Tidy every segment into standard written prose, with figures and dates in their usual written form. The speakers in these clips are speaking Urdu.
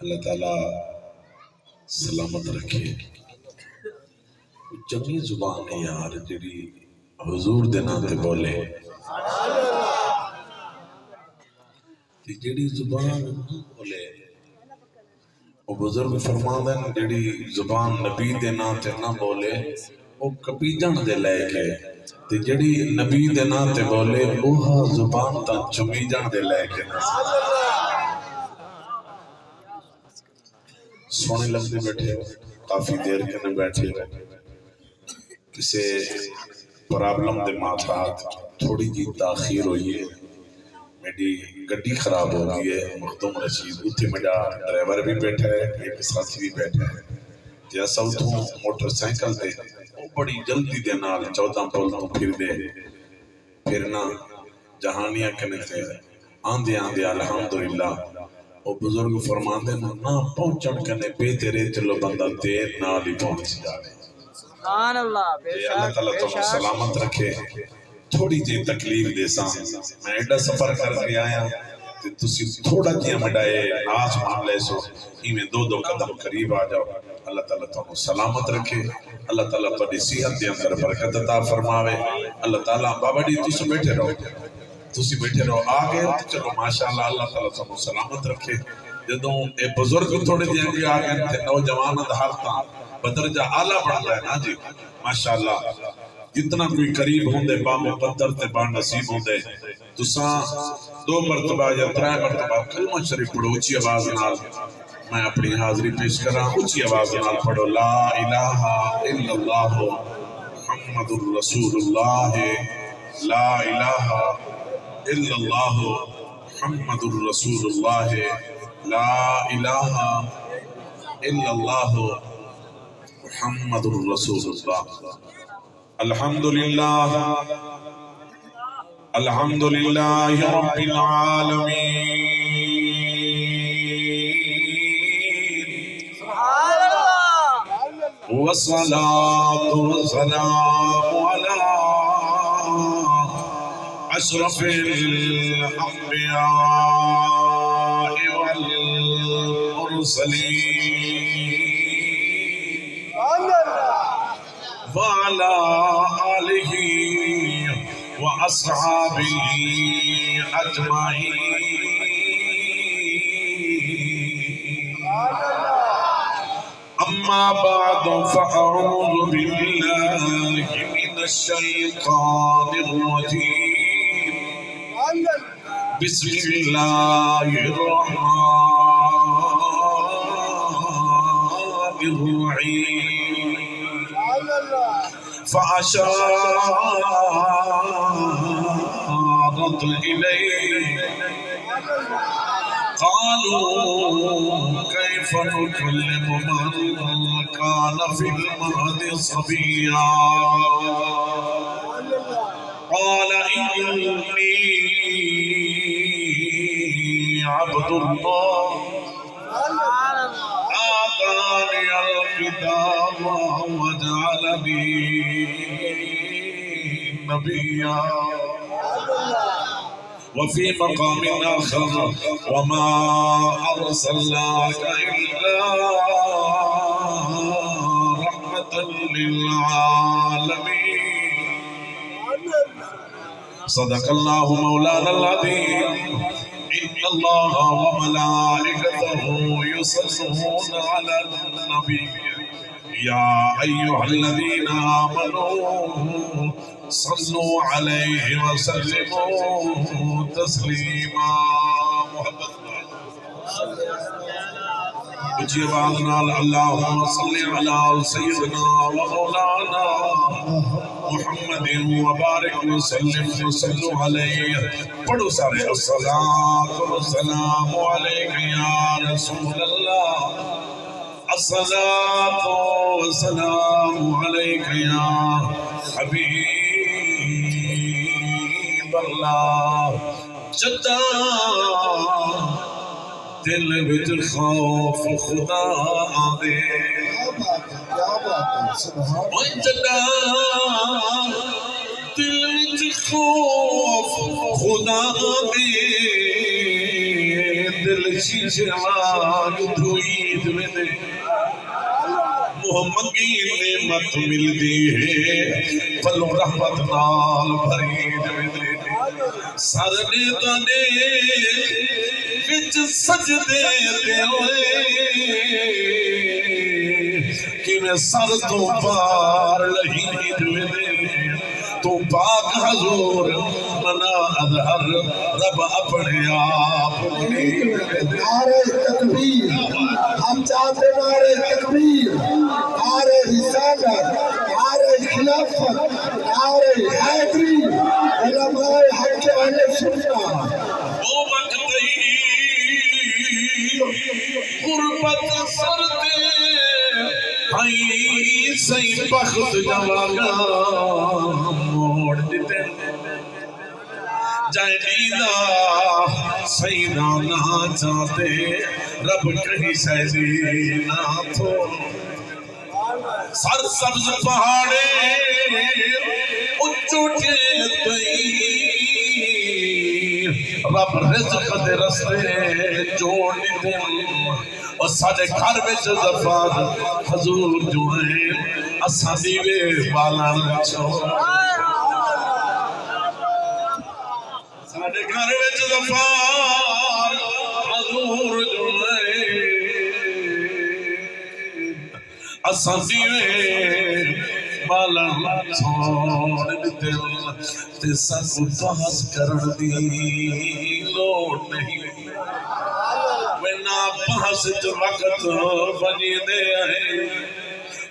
اللہ تعالیٰ سلامت رکھے. چنگی زبان ہے یار جڑی حضور دے نام تے بولے. جڑی زبان بولے وہ بزرگ فرماندے ہیں جڑی زبان نبی دے نام تے نہ بولے وہ کپیجن دے لے کے تے جڑی نبی دے نام تے بولے اوہا زبان تا چمیجن دے لے کے. سونے لگتے بیٹھے کافی دیر کے بیٹھے کسے پرابلم دے ماتحات تھوڑی جی تاخیر ہوئی ہے. میری گڈی خراب ہو گئی ہے مخدوم رشید اتھے میرا ڈرائیور بھی بیٹھا ہے ایک ساتھی بھی بیٹھا ہے. جیسا اتھوں موٹر سائیکل دے وہ بڑی جلدی دے نال 14 پل تو پھر دے پھرنا جہانیاں کنے تھے آندے آندے الحمدللہ. وہ بزرگ فرماندے نہ پہنچن کنے بے تیرے چلو بندہ دیر نال ہی پہنچ جائے. سبحان اللہ. اللہ تعالیٰ تمہیں سلامت رکھے. تھوڑی جی تکلیف دے ساں میں ایڈا سفر کر کے آیا تسی تھوڑا جی مڈائے ناز مان لے سو میں دو قدم قریب آ جاؤ. اللہ تعالیٰ تمہیں سلامت رکھے. اللہ تعالیٰ تمہیں صحت دے اندر برکت عطا فرماوے. اللہ تعالیٰ بابا جی تسی بیٹھے رہو آگے چلو ماشاءاللہ. اللہ تعالیٰ تمہیں سلامت رکھے. جدوں اے بزرگ تھوڑے جی آگے آگے نوجوان دھارتا بدرجہ اعلیٰ بڑھتا ہے نا جی ماشاءاللہ. جتنا کوئی قریب ہوندے با مقدر تے با نصیب ہوندے تساں 2 مرتبہ یا 3 مرتبہ کلمہ شریف پڑھو اچھی آواز نال. میں اپنی حاضری پیش کراں اچھی آواز نال پڑھو لا الہ الا اللہ محمد الرسول اللہ. لا الہ الا اللہ محمد الرسول اللہ. لا الہ الا اللہ محمد الرسول اللہ. الحمدللہ الحمدللہ رب العالمین. سبحان اللہ. والصلاة والسلام على أشرف الأنبياء والمرسلين وعلى آله وأصحابه أجمعين. أما بعد فأعوذ بالله من الشيطان الرجيم. بسم الله الرحمن الرحيم. فأشارت إليه قالوا كيف نكلم من كان في المهد صبيا. قال إني عبد الله آتاني الكتاب وجعلني نبيا. وفي مقام آخر وما أرسلناك إلا رحمة للعالمين. صدق الله مولانا العظيم. إن الله وملائكته يصلون على النبي يا أيها الذين آمنوا صلوا عليه وسلموا تسليما. اچھی آواز نال اللہم صلی علی سیدنا و مولانا محمد وبارک وسلم وصلو علیہ. پڑھو سارے الصلاة والسلام علیک یا رسول اللہ. الصلاة والسلام علیک یا حبیب اللہ. جدا دل وچ خوف خدا آوے. جدا دل وچ خوف خدا آوے. دل شیشے واگ دھوئی دے محمدی نعمت مل دی ہے پلو رحمت نال بھری دے سارے دانے وچ سجدے تے ہوئے کہ میں سر تو پار لہی دے تو پاک حضور منا اظہر رب اپنے آپ نعرہ تکبیر ہم چاہتے نعرہ تکبیر نعرہ رسالت نعرہ خلافت نعرہ حیدری علماء حق اہل سنت وہ وقت ہی غربت سردے ہائی سی بخت جوانا موڑ دیتے جائے نیدہ سیدہ نہ چاہتے رب کہیں سیدی نہ تھو سر سبز پہاڑے اچھوٹے تئی رب رزق دے رستے جوڑ دیتے اور ساڑھے گھر میں زفاد حضور جو ہیں اساں دیوے بالا چھو ساڑھے گھر میں زفاد حضور جو ہیں اساں دیوے بالا چھوڑ دیتے تے سب بحث کرن دی لوڑ نہیں وینا بحث جو وقت بنی دے آئے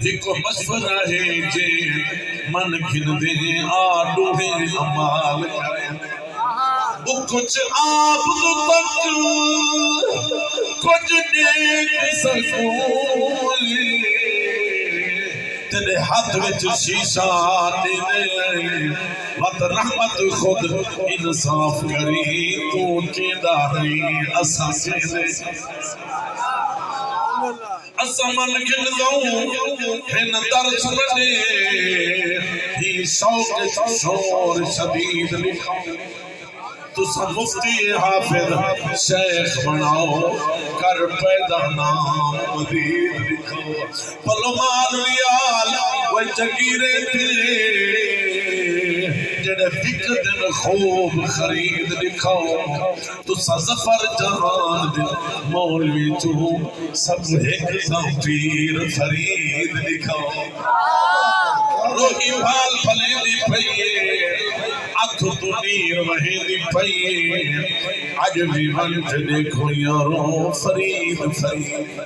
ایک مشورہ ہے جے من گھن دے آڈوہے عمال کریں وہ کچھ آپ تک کچھ نیک سکولی تیرے ہاتھ وچ شیشہ دے دے وقت رحمت خود انصاف کری تو کی داری اسا کے دے اسا من گن دوں ہن درس بنے ہی شوق شور شدید لکھاؤں تو سب مفتی حافظ شیخ بناؤ کر پیدا نام مزید لکھو پلو مال ریال وہ جگیرے تھے جڑے فکر دن خوب خرید لکھاؤ تو سزفر جہان دن مولوی تو سب ایک زمپیر فرید لکھاؤ روحی بھال پھلے دی پھئیے اکھ تو نیر وہیں دی پھئیے آج بھی وقت دیکھو یاروں فرید فرید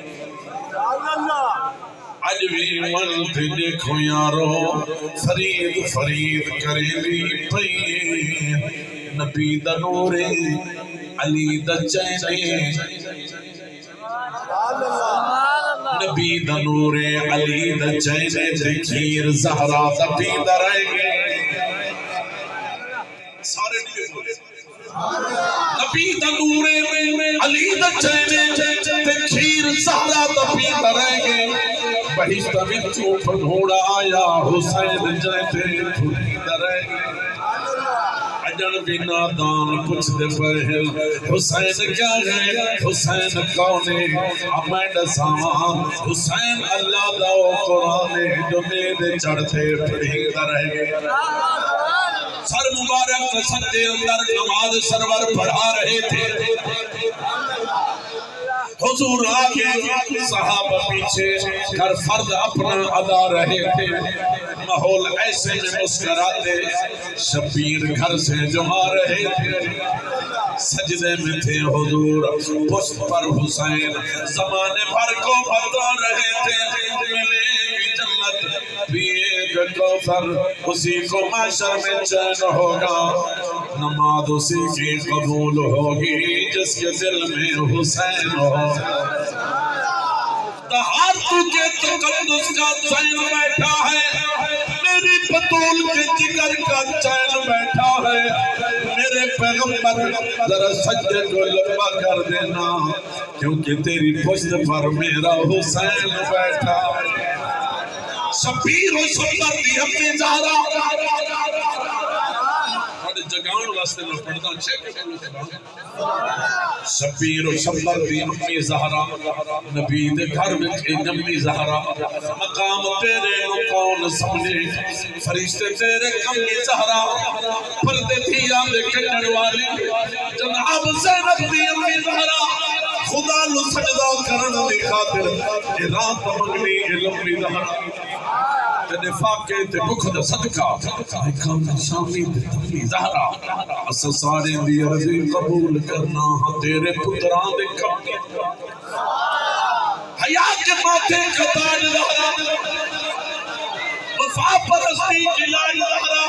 آج بھی وقت دیکھو یاروں فرید فرید کرے دی پھئیے نبی دا نورے علی دا چینے نبی دا نورے علی دا چینے دکھیر زہرا دا پیدا رہے گے سارے نبی بولے نبی دا نورے علی دا چینے دکھیر زہرا دا پیدا رہے گے بہشتہ بچوں پر گھوڑا آیا حسین جائتے پیدا رہے گے اجن بھی نادان پوچھ دے پہل حسین کیا ہے حسین کونے ہمیں دساں حسین اللہ داؤ قرآن جو میرے چڑھتے پڑھی رہ گئے سر مبارک سجدے اندر نماز سرور پڑھا رہے تھے حضور آگے صحابہ پیچھے کر فرض اپنا ادا رہے تھے ماحول ایسے میں مسکراتے شبیر گھر سے جو آ رہے تھے سجدے میں تھے حضور پشت پر حسین زمانے بھر کو بتا رہے تھے ملے گی جنت پیے گا کوثر اسی کو معاشر میں چین ہوگا نماز اسی کی قبول ہوگی جس کے دل میں حسین ہو تہار تجھے تقدس کا چین بیٹھا ہے میری بطول کے جگر کا چین بیٹھا ہے میرے پیغمبر ذرا سجدے کو لمبا کر دینا کیونکہ تیری پشت پر میرا حسین بیٹھا ہے شبیر و شبیر دی اپنی زہرا جگاؤں واسطے میں پڑھتا ہوں 6 کلمے سبحان شبیر و شبر دی امی زہرا نبی دے گھر وچ نمی زہرا مقام تیرے نو کون سمجھے فرشتے تیرے کمی زہرا پردے دھیا دے کٹڑ والی جناب زینب دی امی زہرا خدا نو سجدہ کرن دی خاطر اے رات منگنی اے لمبی زہرا تیرے فاقے تے بکھ دا صدقہ اے کام شامی تے تمی زہرا اسا سارے دی عرضی قبول کرنا ہاں تیرے پتران دے کم حیات کے ماتھے کا تاج زہرا وفا پرستی کی لائی زہرا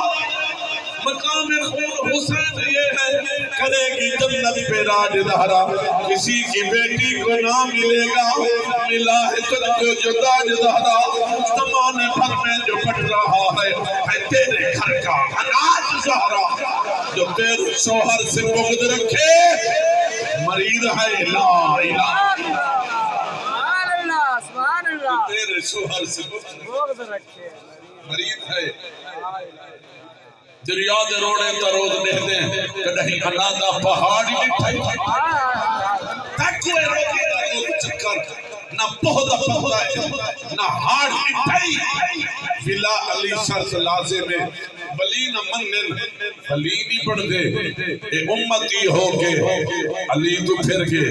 مقام خون حسین یہ ہے کرے گی جنت پہ راج زہرا کسی کی بیٹی کو نہ ملے گا ملا ہے تجھ کو جو تاج زہرا زمانے بھر میں جو بٹ رہا ہے تیرے گھر کا اناج زہرا جو تیرے شوہر سے بغض رکھے مرید ہے لا الہ سبحان اللہ تیرے شوہر سے بغض رکھے مرید ہے دریا دے روڑے تروز نہدے ہیں کدہیں اللہ دا پہاڑی نٹھائی تکوے روڑے تروز چکر نہ بہت پہتا ہے نہ ہاڑ نٹھائی ولا علی شرط لازم ہے ولی نہ منن علی نہیں پڑھ دے اے امتی ہو کے علی تو پھر کے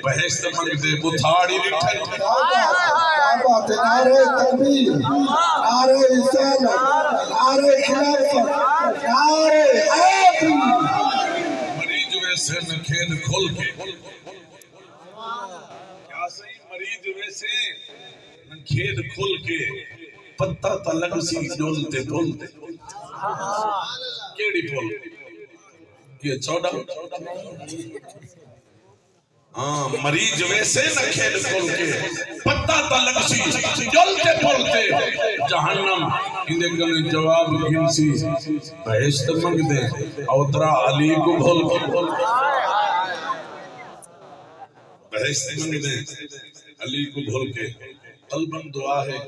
بہشت منگ دے بتھاڑی نٹھائی بات نعرہ تکبیر نعرہ رسالت نعرہ خلافت نعرہ حیدری مریض ویسے نہ کھیل کھول کے کیا صحیح مریض ویسے نہ کھیل کھول کے پتہ تلگ سی ڈولتے ڈولتے کیڑی پول یہ 14 ہاں مریض ویسے نہ کھیل کھول کے پتہ تلگ سی ڈولتے پولتے جہنم اندے کنے جواب گھنسی بہشت منگ دے اوترا علی کو بھول کے بہشت منگ دے علی کو بھول کے قلباً دعا ہے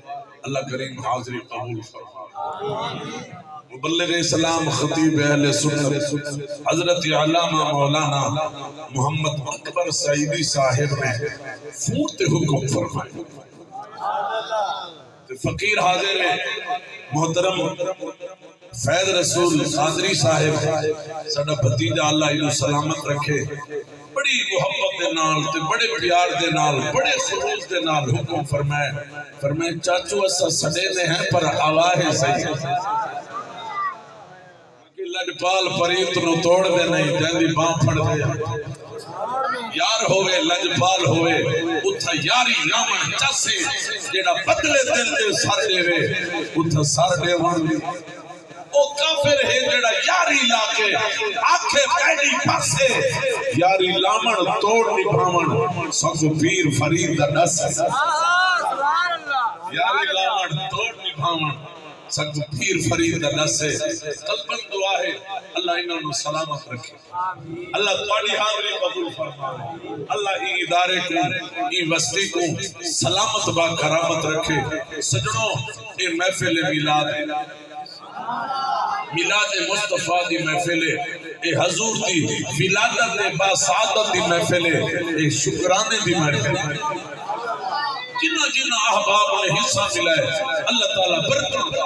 اللہ کریم حاضری قبول فرما مبلغ اسلام خطیب اہل سنت حضرت علامہ مولانا محمد اکبر سعیدی صاحب نے فوت حکم فرمائے فقیر حاضر ہے محترم فیض رسول قادری صاحب ساڈا بھتیجا اللہ انہوں سلامت رکھے بڑی محبت دے نال تے بڑے پیار دے نال بڑے خلوص دے نال حکم فرمائے چاچو اسا سڑے نے ہیں پر آواہ صحیح لجپال پریت نو توڑ دے نہیں جاندی باں پھڑ دے یار ہوئے لجپال ہوئے اتھا یاری نامن چاسے جیڑا بدلے دل دے سر دے وے اتھا سر دے وان او کافر ہے جیڑا یاری لاکے آنکھیں پیڑی پاسے یاری لامن توڑ نبھامن سکو پیر فرید دا نس یاری لامن توڑ نبھامن سکو پیر فرید دا نس قلباً دعا ہے اللہ انہوں نے سلامت رکھے اللہ تواڈی حاضری قبول فرمائے اللہ ای ادارے کو ای وسطی کو سلامت با کرامت رکھے سجنوں اے محفل میلاد مصطفیٰ دی محفل اے حضور دی ولادت با سعادت دی محفل اے شکرانے دی محفل جنہ جنہ احباب نے حصہ ملا ہے اللہ تعالیٰ برکت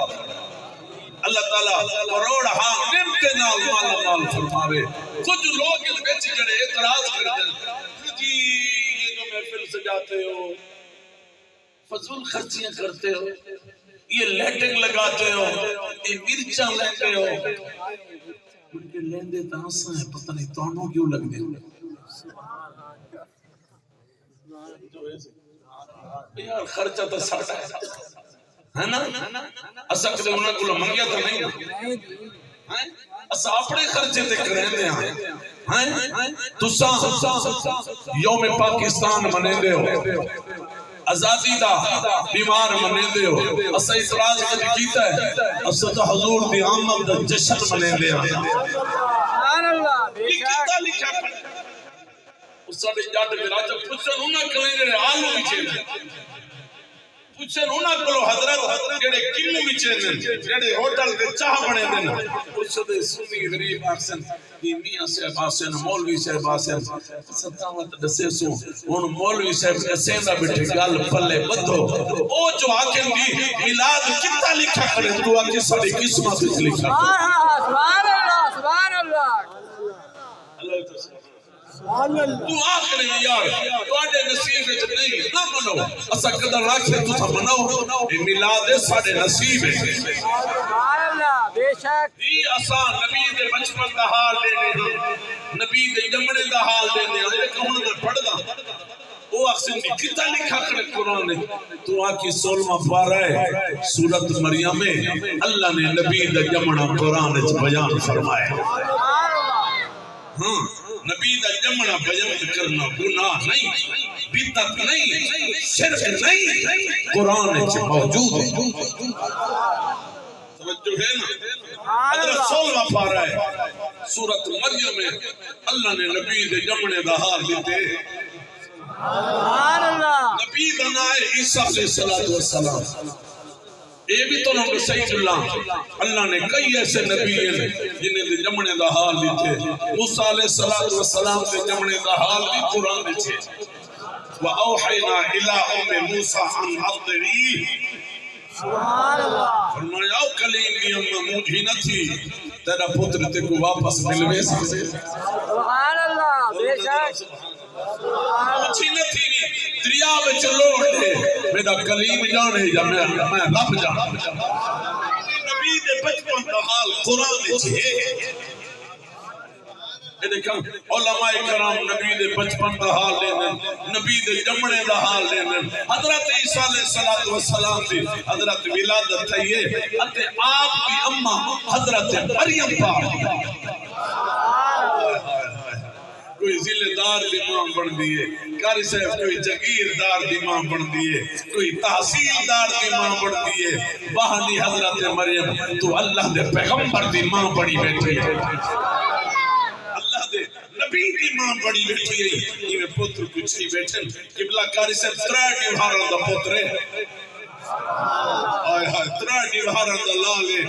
اللہ تعالیٰ کروڑ ہاں نمتے نال مالا مال فرماوے کچھ لوگ اس بیچ جڑے اعتراض کر دیں جی یہ جو محفل سجاتے ہو فضول خرچیاں کرتے ہو یہ لیٹنگ لگاتے ہو یہ مرچاں لیتے ہو ان کے لیندے تانساں ہیں پتہ نہیں تانوں کیوں لگ دیں یار خرچہ تو ساڑھا ہے نا اسا کدے انہاں کول منگیا تو نہیں اسا اپنے خرچے تے کرندے ہیں تساں یوم پاکستان منیندے ہو آزادی دا بیمار منیندے ہو اسا اعتراض کدی کیتا ہے اسا تو حضور دی آمد دا جشن منیندے ہیں سبحان اللہ لکھتا لکھا اس ساڈے جٹ میرا جب پوچھن انہاں کلے جڑے آلو وچے پوچھن انہاں کولو حضرت جڑے کلو وچ ہیں جڑے ہوٹل تے چاہ بنے دین پوچھدے سنی غریب آکھسن کہ میاں صاحب آسن مولوی صاحب آسن ستاوت دسے سو ہن مولوی صاحب دسیندا بیٹھے گل پلے بدھو او جو آکھن دی میلاد کتا لکھا کرے تو آکھے ساڈی قسمت وچ لکھا سبحان اللہ سبحان اللہ تو آخر یار تواڈے نصیب وچ نہیں نہ منو اسا قدر رکھے تساں مناؤ اے میلاد ساڈے نصیب ہے سبحان اللہ بے شک جی اساں نبی دے بچپن دا حال دینے ہاں نبی دے جمنے دا حال دینے ہاں لیکن ہن میں پڑھدا او اکثر کتا لکھا کرے قرآن نے تو آکی 16واں پارہ ہے سورت مریم میں اللہ نے نبی دے جمنا قرآن وچ بیان فرمایا ہاں نبی دا جمنا بیان کرنا گناہ نہیں بدعت نہیں شرک نہیں قرآن وچ موجود ہے توجہ ہے نا حضرت 16واں پارہ ہے سورت مریم میں اللہ نے نبی دے جمنے دا حال دیتے سبحان اللہ نبی دا نام ہے عیسیٰ علیہ السلام اے بھی تو نام سید اللہ نے کئی ایسے نبی ہیں جنہیں دے جمنے دا حال دیتے موسیٰ علیہ السلام دے جمنے دا حال بھی قرآن دیتے وَأَوْحَيْنَا إِلَىٰ أُمِّ مُوسَىٰ عَنْ أَرْضِعِيهِ سبحان اللہ فرمایا کلیم کی اماں مجھے نہ تھی تیرا پتر تے کو واپس ملوے سے سبحان اللہ بے شک مجھے نہ تھی دریا وچ لوڑ دے میرا کلیم جانے یا میں رب جانا نبی دے بچپن دا حال قرآن وچ ہے دیکھاں علماء کرام نبی دے بچپن دا حال لیندن نبی دے جمنے دا حال لیندن حضرت عیسیٰ علیہ السلام دی حضرت ولادت تھئیے اتے آپ کی اماں حضرت مریم پاک کوئی ذلہ دار دی ماں بن دیئے قاری صاحب کوئی جگیر دار دی ماں بن دیئے کوئی تحصیل دار دی ماں بن دیئے بہنی حضرت مریم تو اللہ دے پیغمبر دی ماں بڑی بیٹھی ہے نبی دی ماں بڑی بیٹھی ہے یہ پتر کچھ نہیں بیٹھن قبلہ کاری سے ترہ دیواروں دا پتر ہے آئے ہائے ترہ دیواروں دا لالے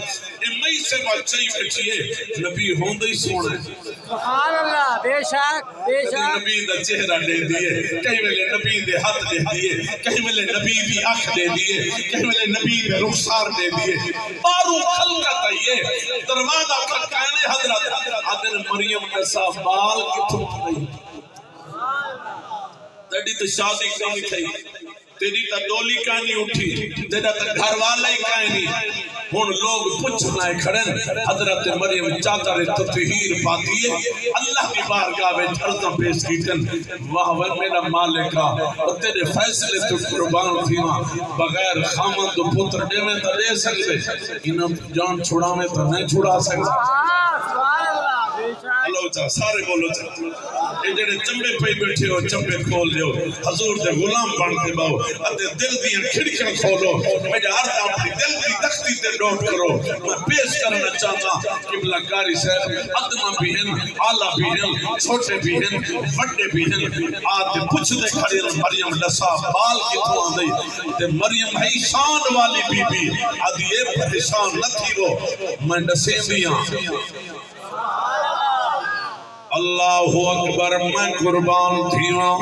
امائی سے بچائی بیٹھی ہے نبی ہوندہ ہی سونا ہے سبحان اللہ بے شک بے شک نبی دا چہرہ دے دیئے کہیں ملے نبی دے ہاتھ دے دیئے کہیں ملے نبی دی آنکھ دے دیئے کہیں ملے نبی دے رخسار دے دیئے بارو خلقت ہے یہ دروازہ کھٹکانے حضرت آدھر مریم کا صاف بال کی تھوک نہیں تیری تو شادی کمی تھی تیری تا ڈولی کہانی اٹھی تیرا تا گھر والا ہی کہانی ہون لوگ پوچھنا ہے کھڑن حضرت مریم چادر تطہیر پاتی ہے اللہ کی بارگاہ میں عرضاں پیش کیتن واہ وہ میرا مالکہ اور تیرے فیصلے تو قربان تھی ماں بغیر خامن تو پتر دے میں تا دے سکتے انہاں جان چھوڑا میں تا نہیں چھوڑا سکتے سبحان اللہ بے شک اللہ چاہ سارے بولو چاہ یہ جڑے چمبے پہ بیٹھے ہو چمبے کھول دیو حضور دے غلام بنتے باؤ اتے دل دیاں کھڑکیاں کھولو میرے عرض اپنی دل دی تختی تے ڈوٹ کرو میں پیش کرنا چاہتا قبلہ کاری صاحب ادنا بھی ہیں آلہ بھی ہیں چھوٹے بھی ہیں بڑے بھی ہیں آتے پوچھ دے کھڑے مریم لسا بال کی تو آندئی تے مریم ہے شان والی بی بی آدھی اے پریشان نہ تھی وہ میں ڈسیں دیاں اللہ اکبر میں قربان تھیواں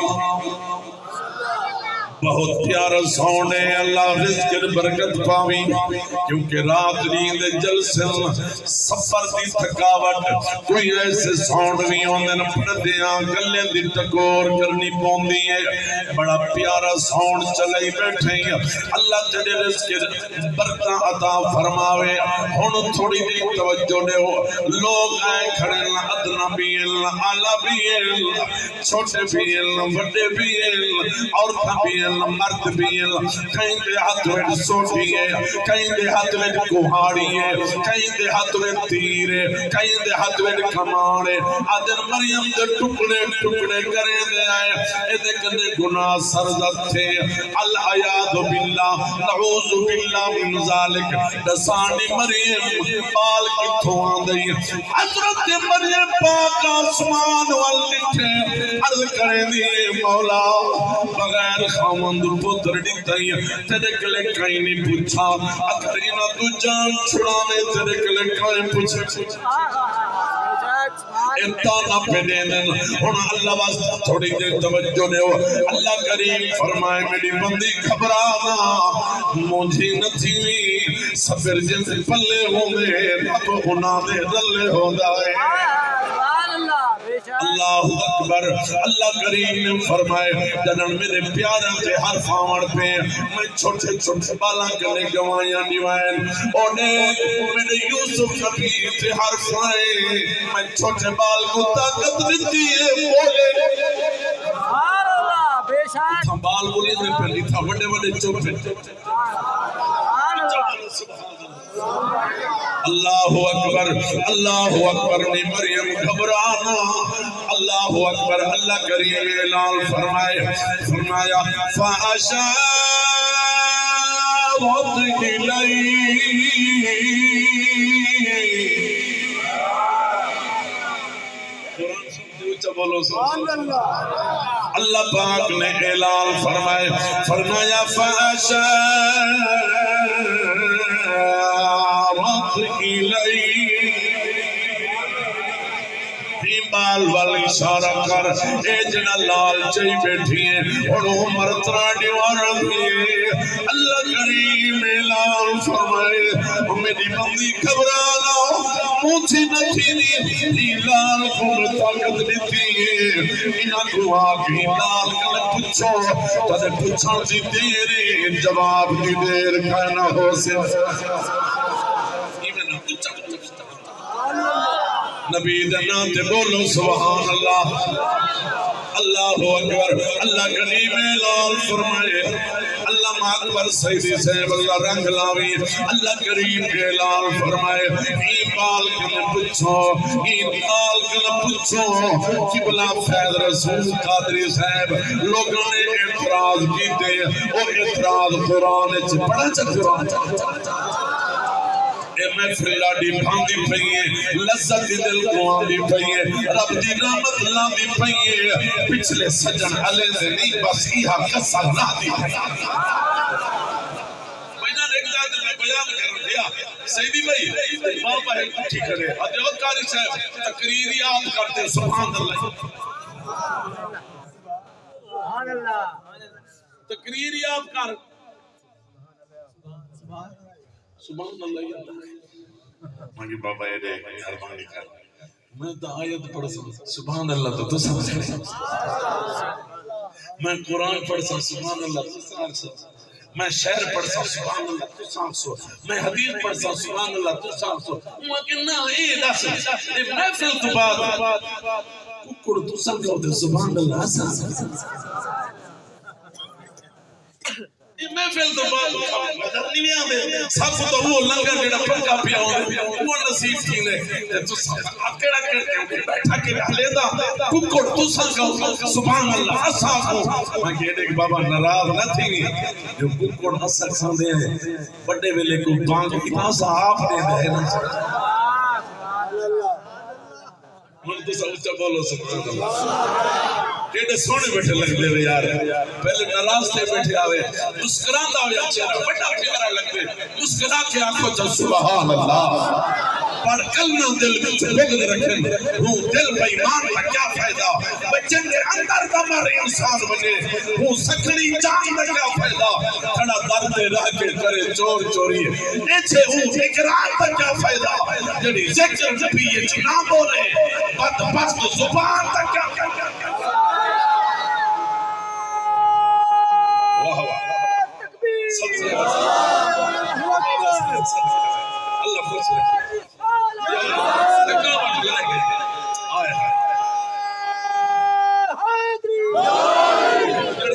بہت پیارا ساؤنڈ ہے اللہ رزق برکت پاویں کیونکہ رات نیند جلسن سفر دی تھکاوٹ کوئی ایسے ساؤنڈ نہیں ہوندے پردیاں گلے دی ٹکور کرنی پوندی ہے بڑا پیارا ساؤنڈ چلائی بیٹھے ہیں اللہ تیرے رزق برکت عطا فرماوے ہن تھوڑی دی توجہ دے ہو لوگ آئے کھڑے ادنا بھی ہیں اعلیٰ بھی ہیں چھوٹے بھی ہیں بڑے بھی ہیں عورتیں بھی ہیں مرد بھی ہیں کہیں دے ہاتھ میں سوٹی ہے کہیں دے ہاتھ میں کوہاڑی ہے کہیں دے ہاتھ میں تیر ہے کہیں دے ہاتھ میں کمان ہے آدھر مریم دے ٹکڑے ٹکڑے کریں دے آئے ایدے کنے گناہ سرزد تھے العیاذ باللہ نعوذ باللہ من ذالک دسانی مریم بال کی تھوان دئی حضرت مریم پاک آسمان والے عرض کریں دیئے مولا بغیر خامند پتر دیتائی تیرے کلے کہیں نہیں پوچھا اگر انہاں تو جان چھڑانے تیرے کلے کہیں پوچھا امتحانہ پہ دینے ہونا اللہ واسطہ تھوڑی دیر توجہ دے ہو اللہ کریم فرمائے میری بندی گھبرانا مجھے نہ تھی صبر جن پلے ہوں میں رب گناہ دے رلے ہو دائے اللہ اکبر اللہ کریم نے فرمائے جنن میرے پیارے تھے ہر فامڑ پہ میں چھوٹے چھوٹے بالاں کنے گوائیاں نیوائن اونے میرے یوسف نبی تھے ہر فائیں میں چھوٹے بال کو طاقت دیتی ہے بولے تھا بال بولے دے پہلی تھا بڑے بڑے چوپے اللہ اکبر نے مریم گھبرانا اللہ اکبر اللہ کریم اعلان فرمایا فاشارت الیہ قرآن سنتے اچھا بولو اللہ پاک نے اعلان فرمایا فاشارت بال والی اشارہ کر اے جنہ لال چاہی بیٹھی ہیں اور عمر تراڑی وارد ہیں اللہ کریم اعلان فرمائے میری بندی گھبرانا مجھے نتھی لال کو طاقت دیتی ہے انہاں کو آگئی لال کل پچھو تدھے پچھان سی دیر جواب دی دیر کہنا ہو سے نبی دنا تے بولو سبحان اللہ اللہ اکبر اللہ کریم اعلان فرمائے اللہ اکبر سیدی صاحب اللہ رنگ لاوی اللہ کریم اعلان فرمائے ای بال کنے پچھو ای بال کنے پچھو قبلہ فیض رسول قادری صاحب لوگوں نے اعتراض کیتے وہ اعتراض قرآن پڑھا قرآن اے محفل لاڈی بھاندی پئیے لذت دل کو آندی پئیے رب دی رحمت لاندی پئیے پچھلے سجن علی دے نہیں بس ایہا قصہ نہ دی پئیے بھائینا ایک ذات میں بیان کر دیا سیدی بھائی بابا ہے کچھی کرے حضرت قاری صاحب تقریری آپ کرتے سبحان اللہ تقریری آپ کر سبحان اللہ مانگی بابا یہ دے مہربانی کر میں تو آیت پڑھ سکتا سبحان اللہ تو سمجھ رہے میں قرآن پڑھ سکتا سبحان اللہ تو سمجھ سکتا میں شعر پڑھ سکتا سبحان اللہ تو سمجھ سکتا میں حدیث پڑھ سکتا سبحان اللہ تو سمجھ سکتا لیکن نہ یہ دس یہ محفل تو بعد ککڑ تو سمجھ ہوتے سبحان اللہ محفل تو بعد نہیں آدھے سب تو وہ لنگر جڑا پنکا پیا ہونے وہ نصیب تھی نے تو اکڑا کرتے بیٹھا کے پلیدہ ککڑ تو سنگا سبحان اللہ اصحاب ہو میں کہہ دے کہ بابا نراض نہ تھی جو ککڑ اثر سندے ہیں بڑے ویلے کو بانگ اتنا صحاب دے دے من تو سوچا بولو سبحان اللہ کیڑے سونے بیٹھے لگ دے رہے یار پہلے نراز تھے بیٹھے آوے مسکران دا ہویا چہرہ بڑا پیارا لگ دے مسکرا کے آنکھوں چل سبحان اللہ پر کلمہ دل میں بغض رکھیں وہ دل بے ایمان کا کیا فائدہ بچے کے اندر دمر انسان بنے وہ سکڑی جان کا کیا فائدہ کھڑا درد رہ کے کرے چور چوری ایچے وہ اقرار کا کیا فائدہ جڑی ذکر نبی یہ چنا بولے بدبخت زبان کا کیا فائدہ اللہ خوش رکھے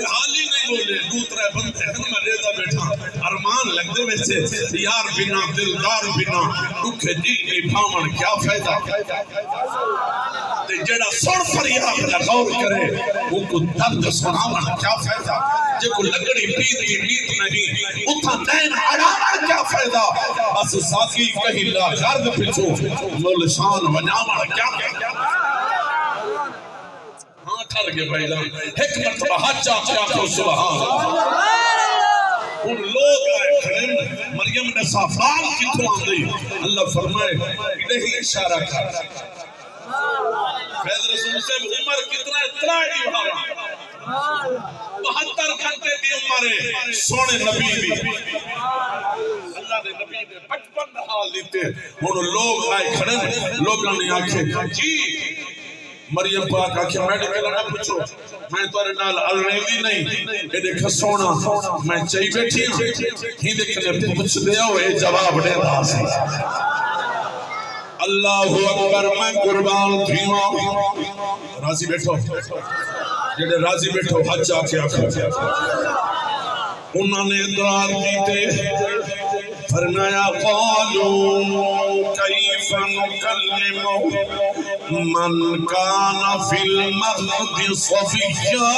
حالی نہیں بولے دوترے بندے ہیں میں ریزہ بیٹھا ارمان لگ دے ویسے یار بنا دلدار بنا دکھے جی نہیں بھامن کیا فائدہ جڑا سن فریاد کا غور کرے وہ کو درد سناونا کیا فائدہ جے کو لگڑی پیتی بیت نہیں اتھا نین اڑاونا کیا فائدہ بس ساکی کہیں لا غرد پچھو ملشان ونیاونا کیا ہاں ٹھر کے بھائی جان ایک مرتبہ حج آتے آخو سبحان اللہ ان لوگ آئے کھڑے مریم نے صافال کی تو آن دی اللہ فرمائے انہیں اشارہ کر فیض رسول سے عمر کتنا اتنا ہی بھارا 72 گھنٹے دی عمر سونے نبی بھی اللہ نے نبی نے 55 حال دیتے ان لوگ آئے کھڑے لوگوں نے آنکھیں جی مریم پاک آکھیا میڈیکل نہ پوچھو میں تورے نال الریدی نہیں اے دیکھ سونا میں چاہی بیٹھی ہوں ہی دیکھنے پوچھ دیا ہوئے جواب دے دا سی اللہ اکبر میں قربان تھیواں راضی بیٹھو جڑے راضی بیٹھو حج آکے آکھا انہوں نے ادرار دیتے فرمایا قالوا کیف نکلم من کان فی المہد صفیا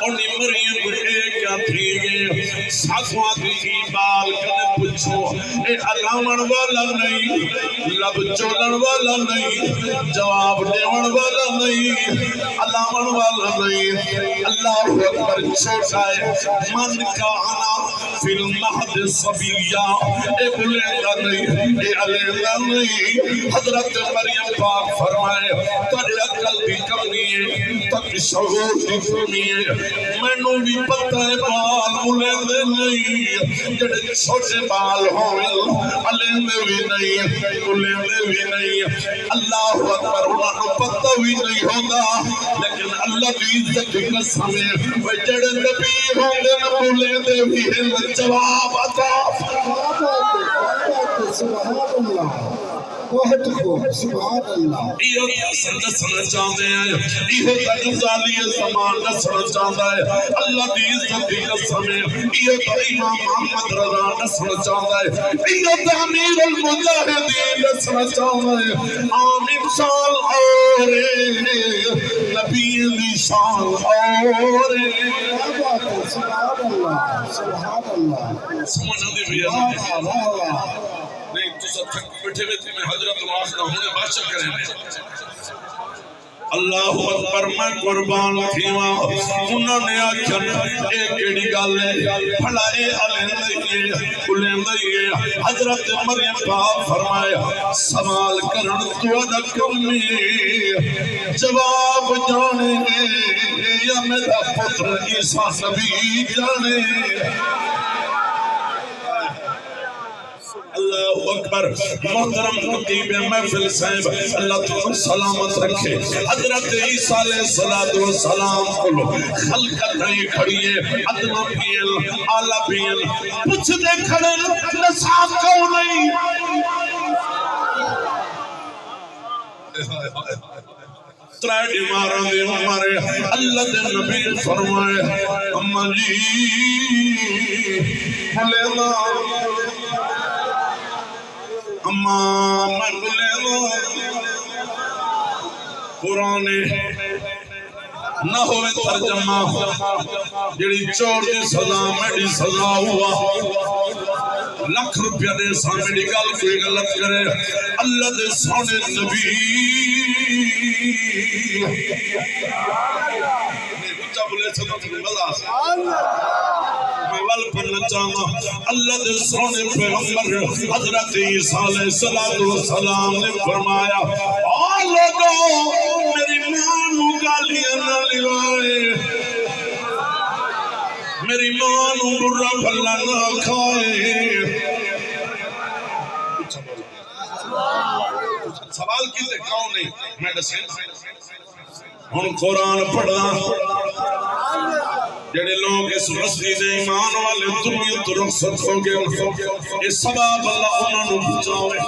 انہی مریم کیا تھی گئے ساتھواں تھی بال کنے پچھو اے علامن والا نہیں لب چولن والا نہیں جواب دیون والا نہیں علامن والا نہیں اللہ اکبر چھوٹا ہے من کانا فی المہد صبیہ اے بلیدہ نہیں اے علیدہ نہیں حضرت مریم پاک فرمائے تجھے عقل بھی کمی ہے تک شعور بھی کمی ہے میں نو بھی پتہ ہے بال ملیندے نہیں جڑے چھوٹے بال ہوئے علیندے بھی نہیں ملیندے بھی نہیں اللہ اکبر انہوں پتہ بھی نہیں ہوتا لیکن اللہ کی عزت قسم ہے وہ جڑے نبی ہوں گے نہ ملیندے بھی ہیں جواب عطا سبحان اللہ بہت خوب سبحان اللہ یہ حسن دسنا چاہتے ہیں یہ تجزالی زمان دسنا چاہتا ہے اللہ دی عزت دی قسم ہے یہ تو امام محمد رضا دسنا چاہتا ہے یہ تو امیر المجاہدین دسنا چاہتا ہے آمین شان اور نبی دی شان اور سبحان اللہ سبحان اللہ سمجھا دی بھیا نہیں تو سب تھک بیٹھے ہوئے تھے میں حضرت واخدہ ہونے بادشاہ کریں اللہ اکبر میں قربان تھیواں انہوں نے آکھن ایک ایڈی گال ہے پھڑا اے علیندے حضرت مریم پاک فرمایا سوال کرن تو ادکمی جواب جانے یا میرا پتر عیسیٰ نبی جانے اللہ اکبر محترم خطیب محفل صاحب اللہ تعالی سلامت رکھے حضرت عیسیٰ علیہ السلام کو خلقت نہیں کھڑی ہے ادنا پیل آلہ پیل پچھ دے کھڑے نصاب کو نہیں ترائے ماران دے ہمارے اللہ دے نبی فرمائے اماں جی حلینا اماں میں بلے دو قرآن نہ ہوئے ترجمہ جڑی چور دی سزا میڈی سزا ہوا لکھ روپیہ دے سا میڈی گل کوئی غلط کرے اللہ دے سونے نبی بچہ بلے چھتا تھی مزا میں وال پڑھنا چاہنا اللہ دے سونے پیغمبر حضرت عیسیٰ علیہ السلام نے فرمایا آ لوگوں میری ماں نو گالیاں نہ لیوائے میری ماں نو برا بھلا نہ کھائے سوال کیتے کون نہیں میں دسیں ہن قرآن پڑھنا جڑے لوگ اس مسجد ایمان والے دنیا تو رخصت ہو گئے اس سبب اللہ انہوں نے بچاوے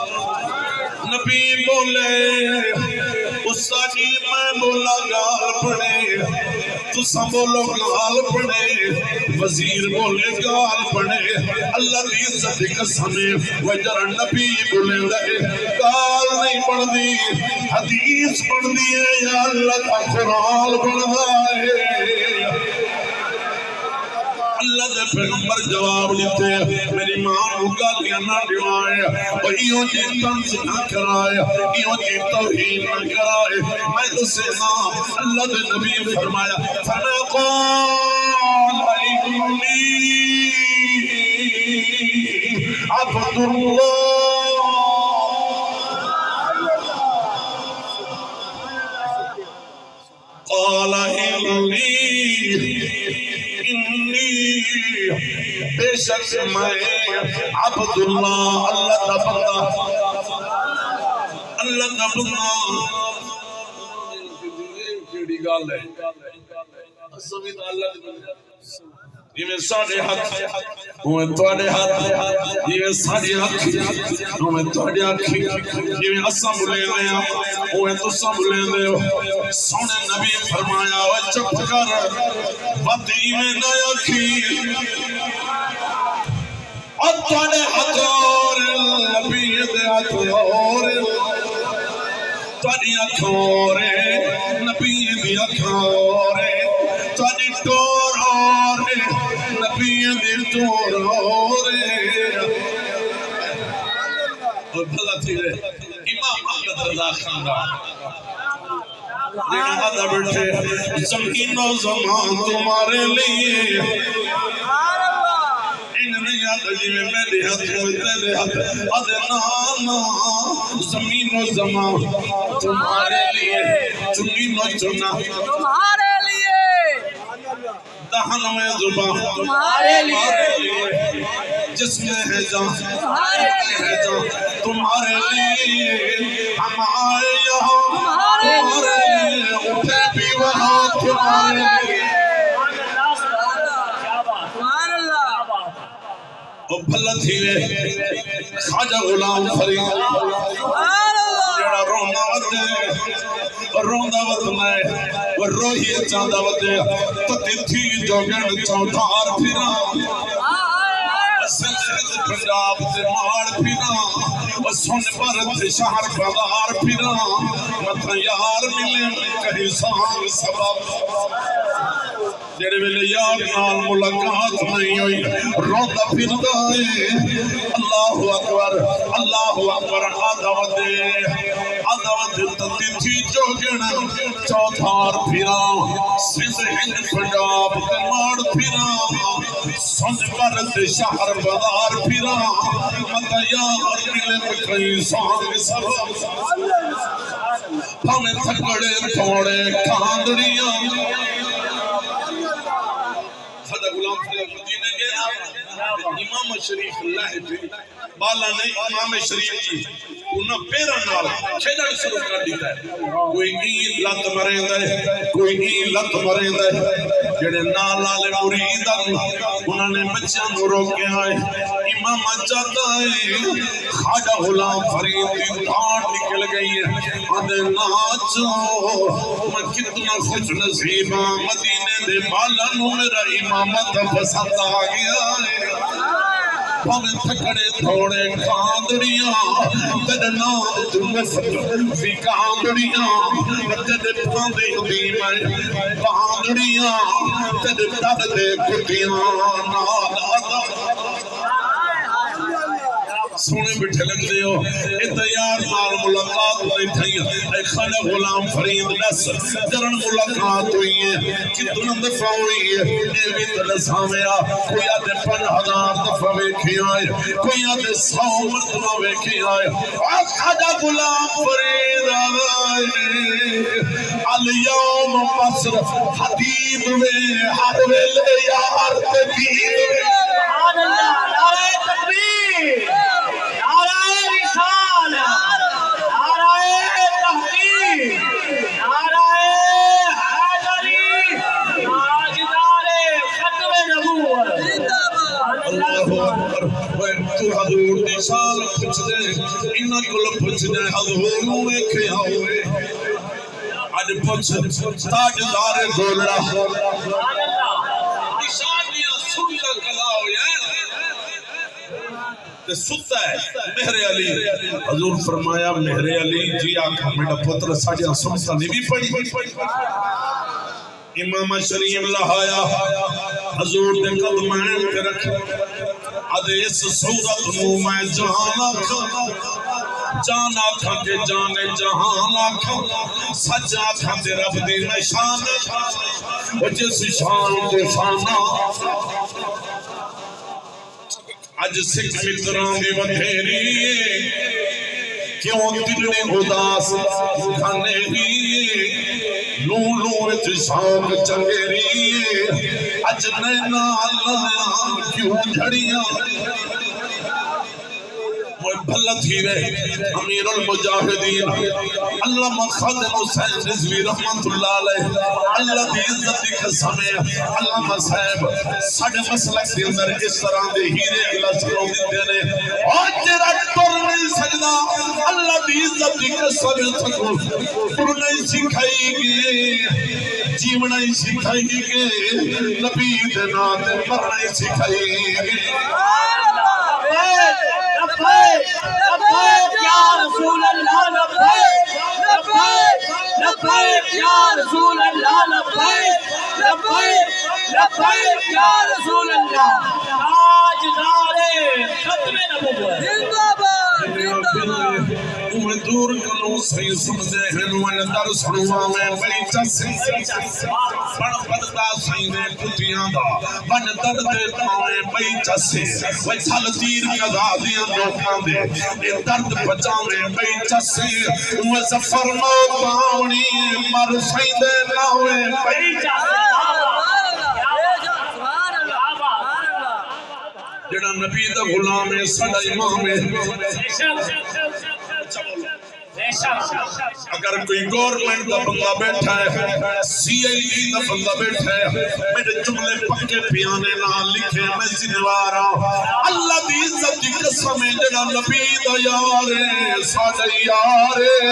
نبی بولے استادی میں بولا گال پڑے تسا بولو گال پڑے وزیر بولے گال پڑے اللہ کی عزت کی قسم وہ جرا نبی بولے گئے گال نہیں پڑھ دی حدیث پڑھ دی ہے یا اللہ کا قرآن پڑھ ہے اللہ دے پیغمبر جواب لیتے میری ماں کو گالیاں نہ دیوائے اور ایوں جی طنز نہ کرائے ایوں جی توہین نہ کرائے میں تو سے اللہ دے نبی فرمایا فَنَقَالَ إِنِّي عَبْدُ اللَّهِ قال إني بے شک میں عبداللہ اللہ کا بندہ اللہ کا بندہ کیڑی گل ہے اسویں اللہ دے بندے جویں ساڈے ہاتھ اوویں تواڈے ہاتھ جویں ساڈی اکھی اوویں تواڈی اکھی جویں اساں بولیندے ہاں اوویں تساں بولیندے ہو سونے نبی فرمایا او چپ کر بد ایویں نہ اکھی او تواڈے ہاتھ اور نبی دے ہاتھ اور تواڈی اکھ اور نبی دی اکھ اور تواڈی ٹور اور نبی دی ٹور اور بھلا تھی امام احمد رضا خاندان جنہاں دا بیٹھے زمین و زمان تمہارے لیے ان نہیں آتا جی میں میرے ہاتھ میں تیرے ہاتھ ادھے نانا زمین و زمان تمہارے لیے چنی و چنا تمہارے لیے دہن میں زبان تمہارے لیے جس میں ہے جان تمہارے لیے تمہارے لیے ہم آئے یہاں تمہارے تمہارے لیے اٹھے بھی وہاں تمہارے لیے سبحان اللہ او بھلا تھی وے خواجہ غلام فرید سبحان اللہ جڑا روندا وت میں وہ روہی چاندا وت تتی تھی جو گن چوتھار پھرا پنجاب سے مار پھرا وہ سن پر شہر بازار پھرا مت یار ملے کہیں سان سبب جڑے ویلے یار نال ملاقات نہیں ہوئی روندا پھردا ہے اللہ اکبر عداوت تتی تھی جو گن چوتھار پھرا سندھ ہند پنجاب تے مار پھرا سن پر شہر بازار پھرا مت یار ملے کہیں سان سبب ہمیں تھکڑے تھوڑے کاندڑیاں خدا غلام فرید جی نے کہا امام شریف اللہ پہ بالا نہیں امام شریف جی انہاں پیرا نال کھیڈن شروع کر دیتا ہے کوئی این لت مریندا ہے کوئی این لت مریندا ہے جڑے نال والے مرید انہاں نے بچیاں نوں روکیا ہے امام چاہتا ہے خواجہ غلام فرید دی ڈھانڈ نکل گئی ہے آدھے ناچو میں کتنا خوش نصیب ہاں مدینے دے بالا نوں میرا امامت پسند آ گیا ہے ہمیں تھکڑے تھوڑے کاندڑیاں تیرے نام تو مفت بھی کاندڑیاں تیرے پاندے بھی میں کاندڑیاں تیرے دد دے کٹیاں نال سونے بٹھے لگ دے ہو اے تیار نال ملاقات ہوئی تھئی اے خواجہ غلام فرید نس جرن ملاقات ہوئی ہے کتنا دفعہ ہوئی ہے اے بھی تلسامیا کوئی آدھے 5000 دفعہ ویکھی آئے کوئی آدھے 100 مرتبہ ویکھی آئے خواجہ غلام فرید آئے الیوم بصر حدید وے ہر ویلے یار تدید وے سبحان اللہ نعرہ تکبیر نعرہ رسالہ نعرہ تحقیق نعرہ حیدری تاجدار ختم نبوت اللہ اکبر تو حضور دی شان پوچھ دے انہاں کول پوچھ دے حضور نوں ویکھیا ہوئے اج پوچھ تاجدار گولڑا سبحان اللہ نشان دیا سنتا کلا ہویا تے ستا ہے مہر علی حضور فرمایا مہر علی جی آقا میرا پتر ساڑھے سنتا نہیں بھی پڑی امام شریف لہایا حضور دے قدمین تے رکھ ادے اس صورت نو میں جان آکھاں جان آکھاں کہ جانے جہان آکھاں سچ آکھاں تے رب دی میں شان وہ جس شان کو شانہ اج سکھ متران دی ودھیری کیوں دل نے اداس کھانے ہی لوں لوں وچ شوق چنگیری اج نینا اللہ کیوں جھڑیاں بھلا تھی رہے امیر المجاہدین علامہ خادم حسین رضوی رحمت اللہ علیہ اللہ دی عزت دی قسم ہے علامہ صاحب ساڈے مسلک دے اندر اس طرح دے ہیرے اللہ سلو دیتے نے اور تیرا ٹر نہیں سکدا اللہ دی عزت دی قسم سکو ٹر نہیں سکھائی گے جیونا ہی سکھائی گے نبی دے نام تے مرنا ہی سکھائی گے لبیک لبیک یا رسول اللہ لبیک لبیک لبیک یا رسول اللہ لبیک لبیک لبیک یا رسول اللہ تاجدار ختم نبوت زندہ باد میں دور کنوں صحیح سمجھے ہیں میں در سنوا میں بڑی چسی بڑ بدتا صحیح دے کتیاں دا بن در دے پاویں بڑی چسی وہ چھل تیر قضا دیاں لوکاں دے اے درد بچاویں بڑی چسی وہ سفر نو پاونی مر صحیح دے ناویں بڑی چسی جڑا نبی دا غلام ہے ساڈا امام ہے اگر کوئی گورنمنٹ دا بندہ بیٹھا ہے سی آئی ڈی دا بندہ بیٹھا ہے میرے جملے پکے پیانے نہ لکھے میں ذمہوار ہوں اللہ دی عزت دی قسم ہے جڑا نبی دا یار ہے ساڈا یار ہے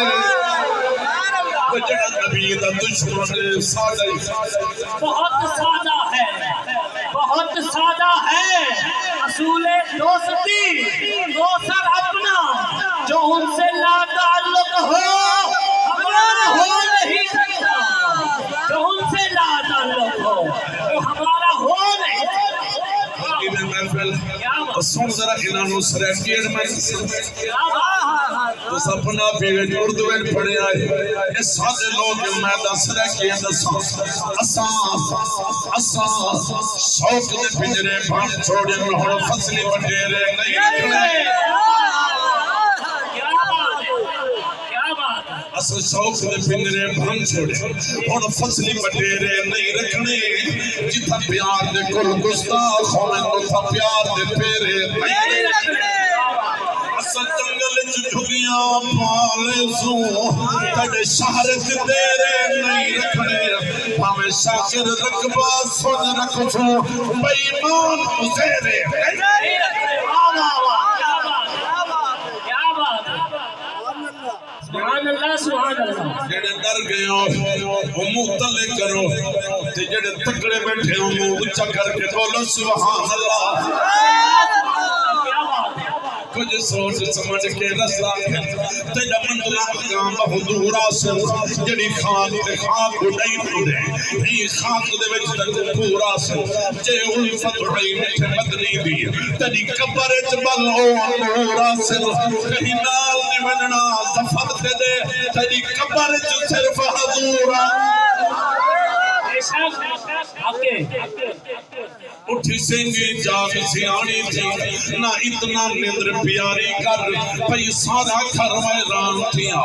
جڑا نبی دا دشمن ہے ساڈا بہت سادہ ہے بہت سادہ ہے اصول دوستی دوسر اپنا جو ان سے لا تعلق ہو ہمارا ہو نہیں سکتا جو ان سے لا تعلق ہو وہ ہمارا ہو نہیں سکتا سن ذرا انہوں سریکیٹ میں تو سپنا پیگٹ اردو میں پڑھے آئے اس سادے لوگ میں دا سریکیٹ اساں شوق دے پنجرے بھان چھوڑے انہوں فصلی بٹیرے نہیں رکھنے اساں شوق دے پنجرے بھان چھوڑے انہوں فصلی بٹیرے نہیں رکھنے جتا پیار دے کل گستاخ ہوئے تو پیار دے پیرے نہیں رکھنے اساں جنگل جھگیاں پالے سو تڑے شہر دیرے نہیں رکھنے ہمیں شاکر رقبہ سن رکھو بیمان مزیرے نہیں رکھنے سبحان اللہ سبحان اللہ جڑے ڈر گئے ہو وہ منہ تلے کرو تے جڑے تکڑے بیٹھے ہو منہ اونچا کر کے بولو سبحان اللہ کچھ سوچ سمجھ کے رسا تیجا منتلا اقام حضور آسن جڑی خاک تے خاک اڑائی پڑے ہی خاک دے وچ تک پورا سن جے الفت اڑائی میٹھے مدنی دی تیجی قبر جبل او نور آسن کہیں نال نمننا زفت دے تیجی قبر جو صرف حضور اٹھی سنگی جاگ سیانی تھی نہ اتنا نندر پیاری کر پئی سارا گھر ویران تھیا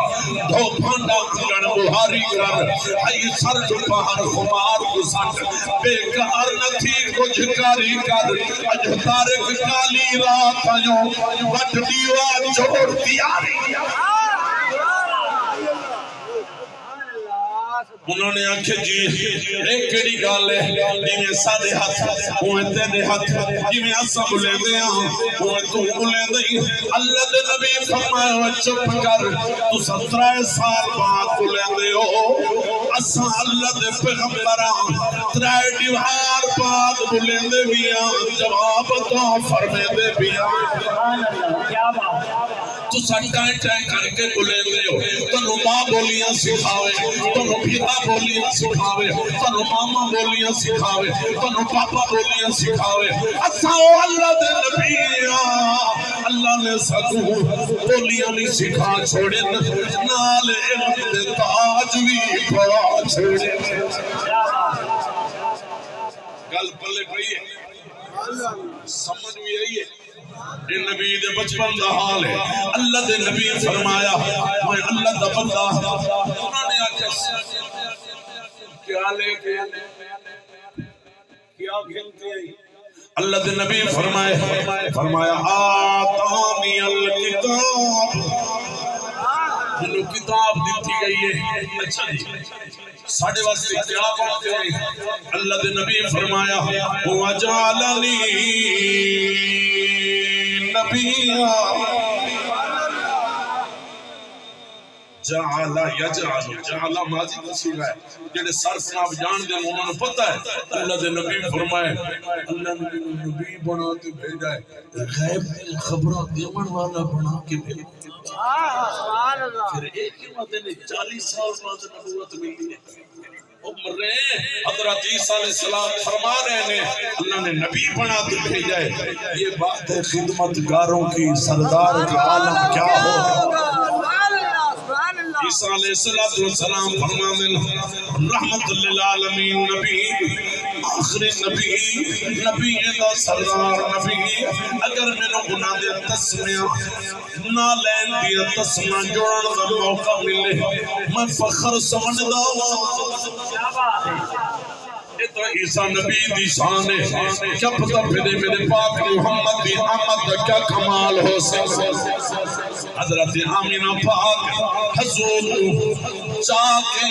دھو پھانڈا انگن بہاری کر ہائی سر جو پہر خمار گزٹ بے کار نہ تھی کچھ کاری کر اج تارک کالی رات آئیوں وٹ دیوار جوڑ دیاری انہوں نے آنکھیں جی ایک کڑی گال ہے جیویں سادے ہاتھ اوہ تیرے ہاتھ جیویں اسا بلے دیا اوہ تو بلے دئی اللہ دے نبی فرمائے ہوئے چپ کر تو 17 سال بعد بلے دے ہو اسا اللہ دے پیغمبران 3 دیوار بعد بلے دے بیا جواب تو فرمے دے بیا سبحان اللہ کیا بات تو سٹائیں ٹائیں کر کے بلے دے ہو تنو ماں بولیاں سکھاوے تنو بھیرا بولیاں سکھاوے تنو ماما بولیاں سکھاوے تنو پاپا بولیاں سکھاوے اساں اللہ دے نبی اللہ نے سکو بولیاں نہیں سکھا چھوڑے نال علم دے تاج بھی پڑا چھوڑے گل پلے پئی ہے سمجھ بھی آئی ہے یہ نبی دے بچپن دا حال ہے اللہ دے نبی فرمایا میں اللہ دا بندہ انہوں نے آکھا کیا لے کے کیا کھلتے ہیں اللہ دے نبی فرمایا آتانی الکتاب جنہوں کتاب دیتی گئی ہے اچھا جی ساڑھے واسطے کیا پڑھتے ہیں اللہ دے نبی فرمایا وَجَعَلَنِي نَبِيًّا جعلا یجعل جعلا ماضی کا صیغہ ہے جڑے صرف نام جان دے انہوں نے پتہ ہے اللہ دے نبی فرمائے اللہ نے نبی بنا کے بھیجا ہے غیب خبروں دیون والا بنا کے بھیجا پھر ایک ہی مدد نے 40 سال بعد نبوت ملی ہے عمرے حضرت عیسیٰ علیہ السلام فرما رہے ہیں اللہ نے نبی بنا کے بھیجا ہے یہ بات ہے خدمتگاروں کی سردار کا عالم کیا ہوگا عیسیٰ علیہ السلام فرمانے رحمت للعالمین نبی آخری نبی دا سردار نبی اگر میں نے گناہ دے تسمیہ نہ لین دیا تسمیہ جوڑن دا موقع ملے میں فخر سمجھدا ہوں اتنا عیسیٰ نبی دی شان ہے کیا پتہ پھرے میرے پاک محمد دی آمد دا کیا کمال ہو سکتا حضرت آمینہ پاک حضور چاکے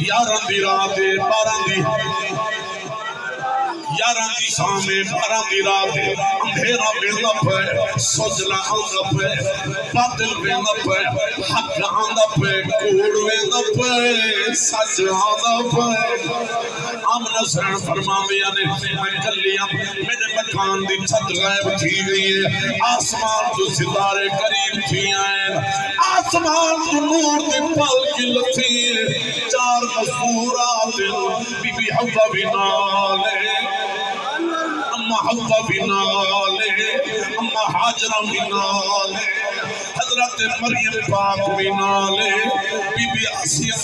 یارن دی رات باران دی یاران دی شامے باران دی رات اندھیرا بیندہ پہ سجلہ آندہ پہ باطل بیندہ پہ حق آندہ پہ کوڑ بیندہ پہ سچ آندہ پہ آمنہ سین فرما دیا نے میں کلیاں میرے مکان دی چھت غائب تھی گئی ہے آسمان تو ستارے قریب تھی آئیں آسمان تو نور دی پل کی لتھی چار مصورات بی بی حوا بھی نالے اما حوا بھی نالے اما حاجرہ بھی نالے حضرت مریم پاک بھی نالے بی بی آسیہ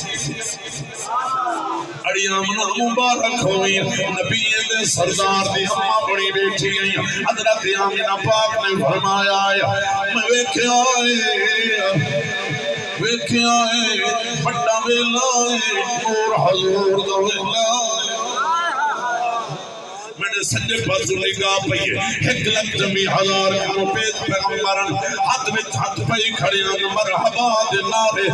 اڑیامنا مبارک ہوئی نبی دے سردار دی اما بڑی بیٹھی گئی حضرت آمینہ پاک نے فرمایا میں ویکھیا ہے بڑا ویلا نور حضور دا ویلا میرے سجے پاسو نگاہ پئی ہے 1,20,000 روپے پیغمبرن ہاتھ میں ہاتھ پئی کھڑے ہیں مرحبا دے نعرے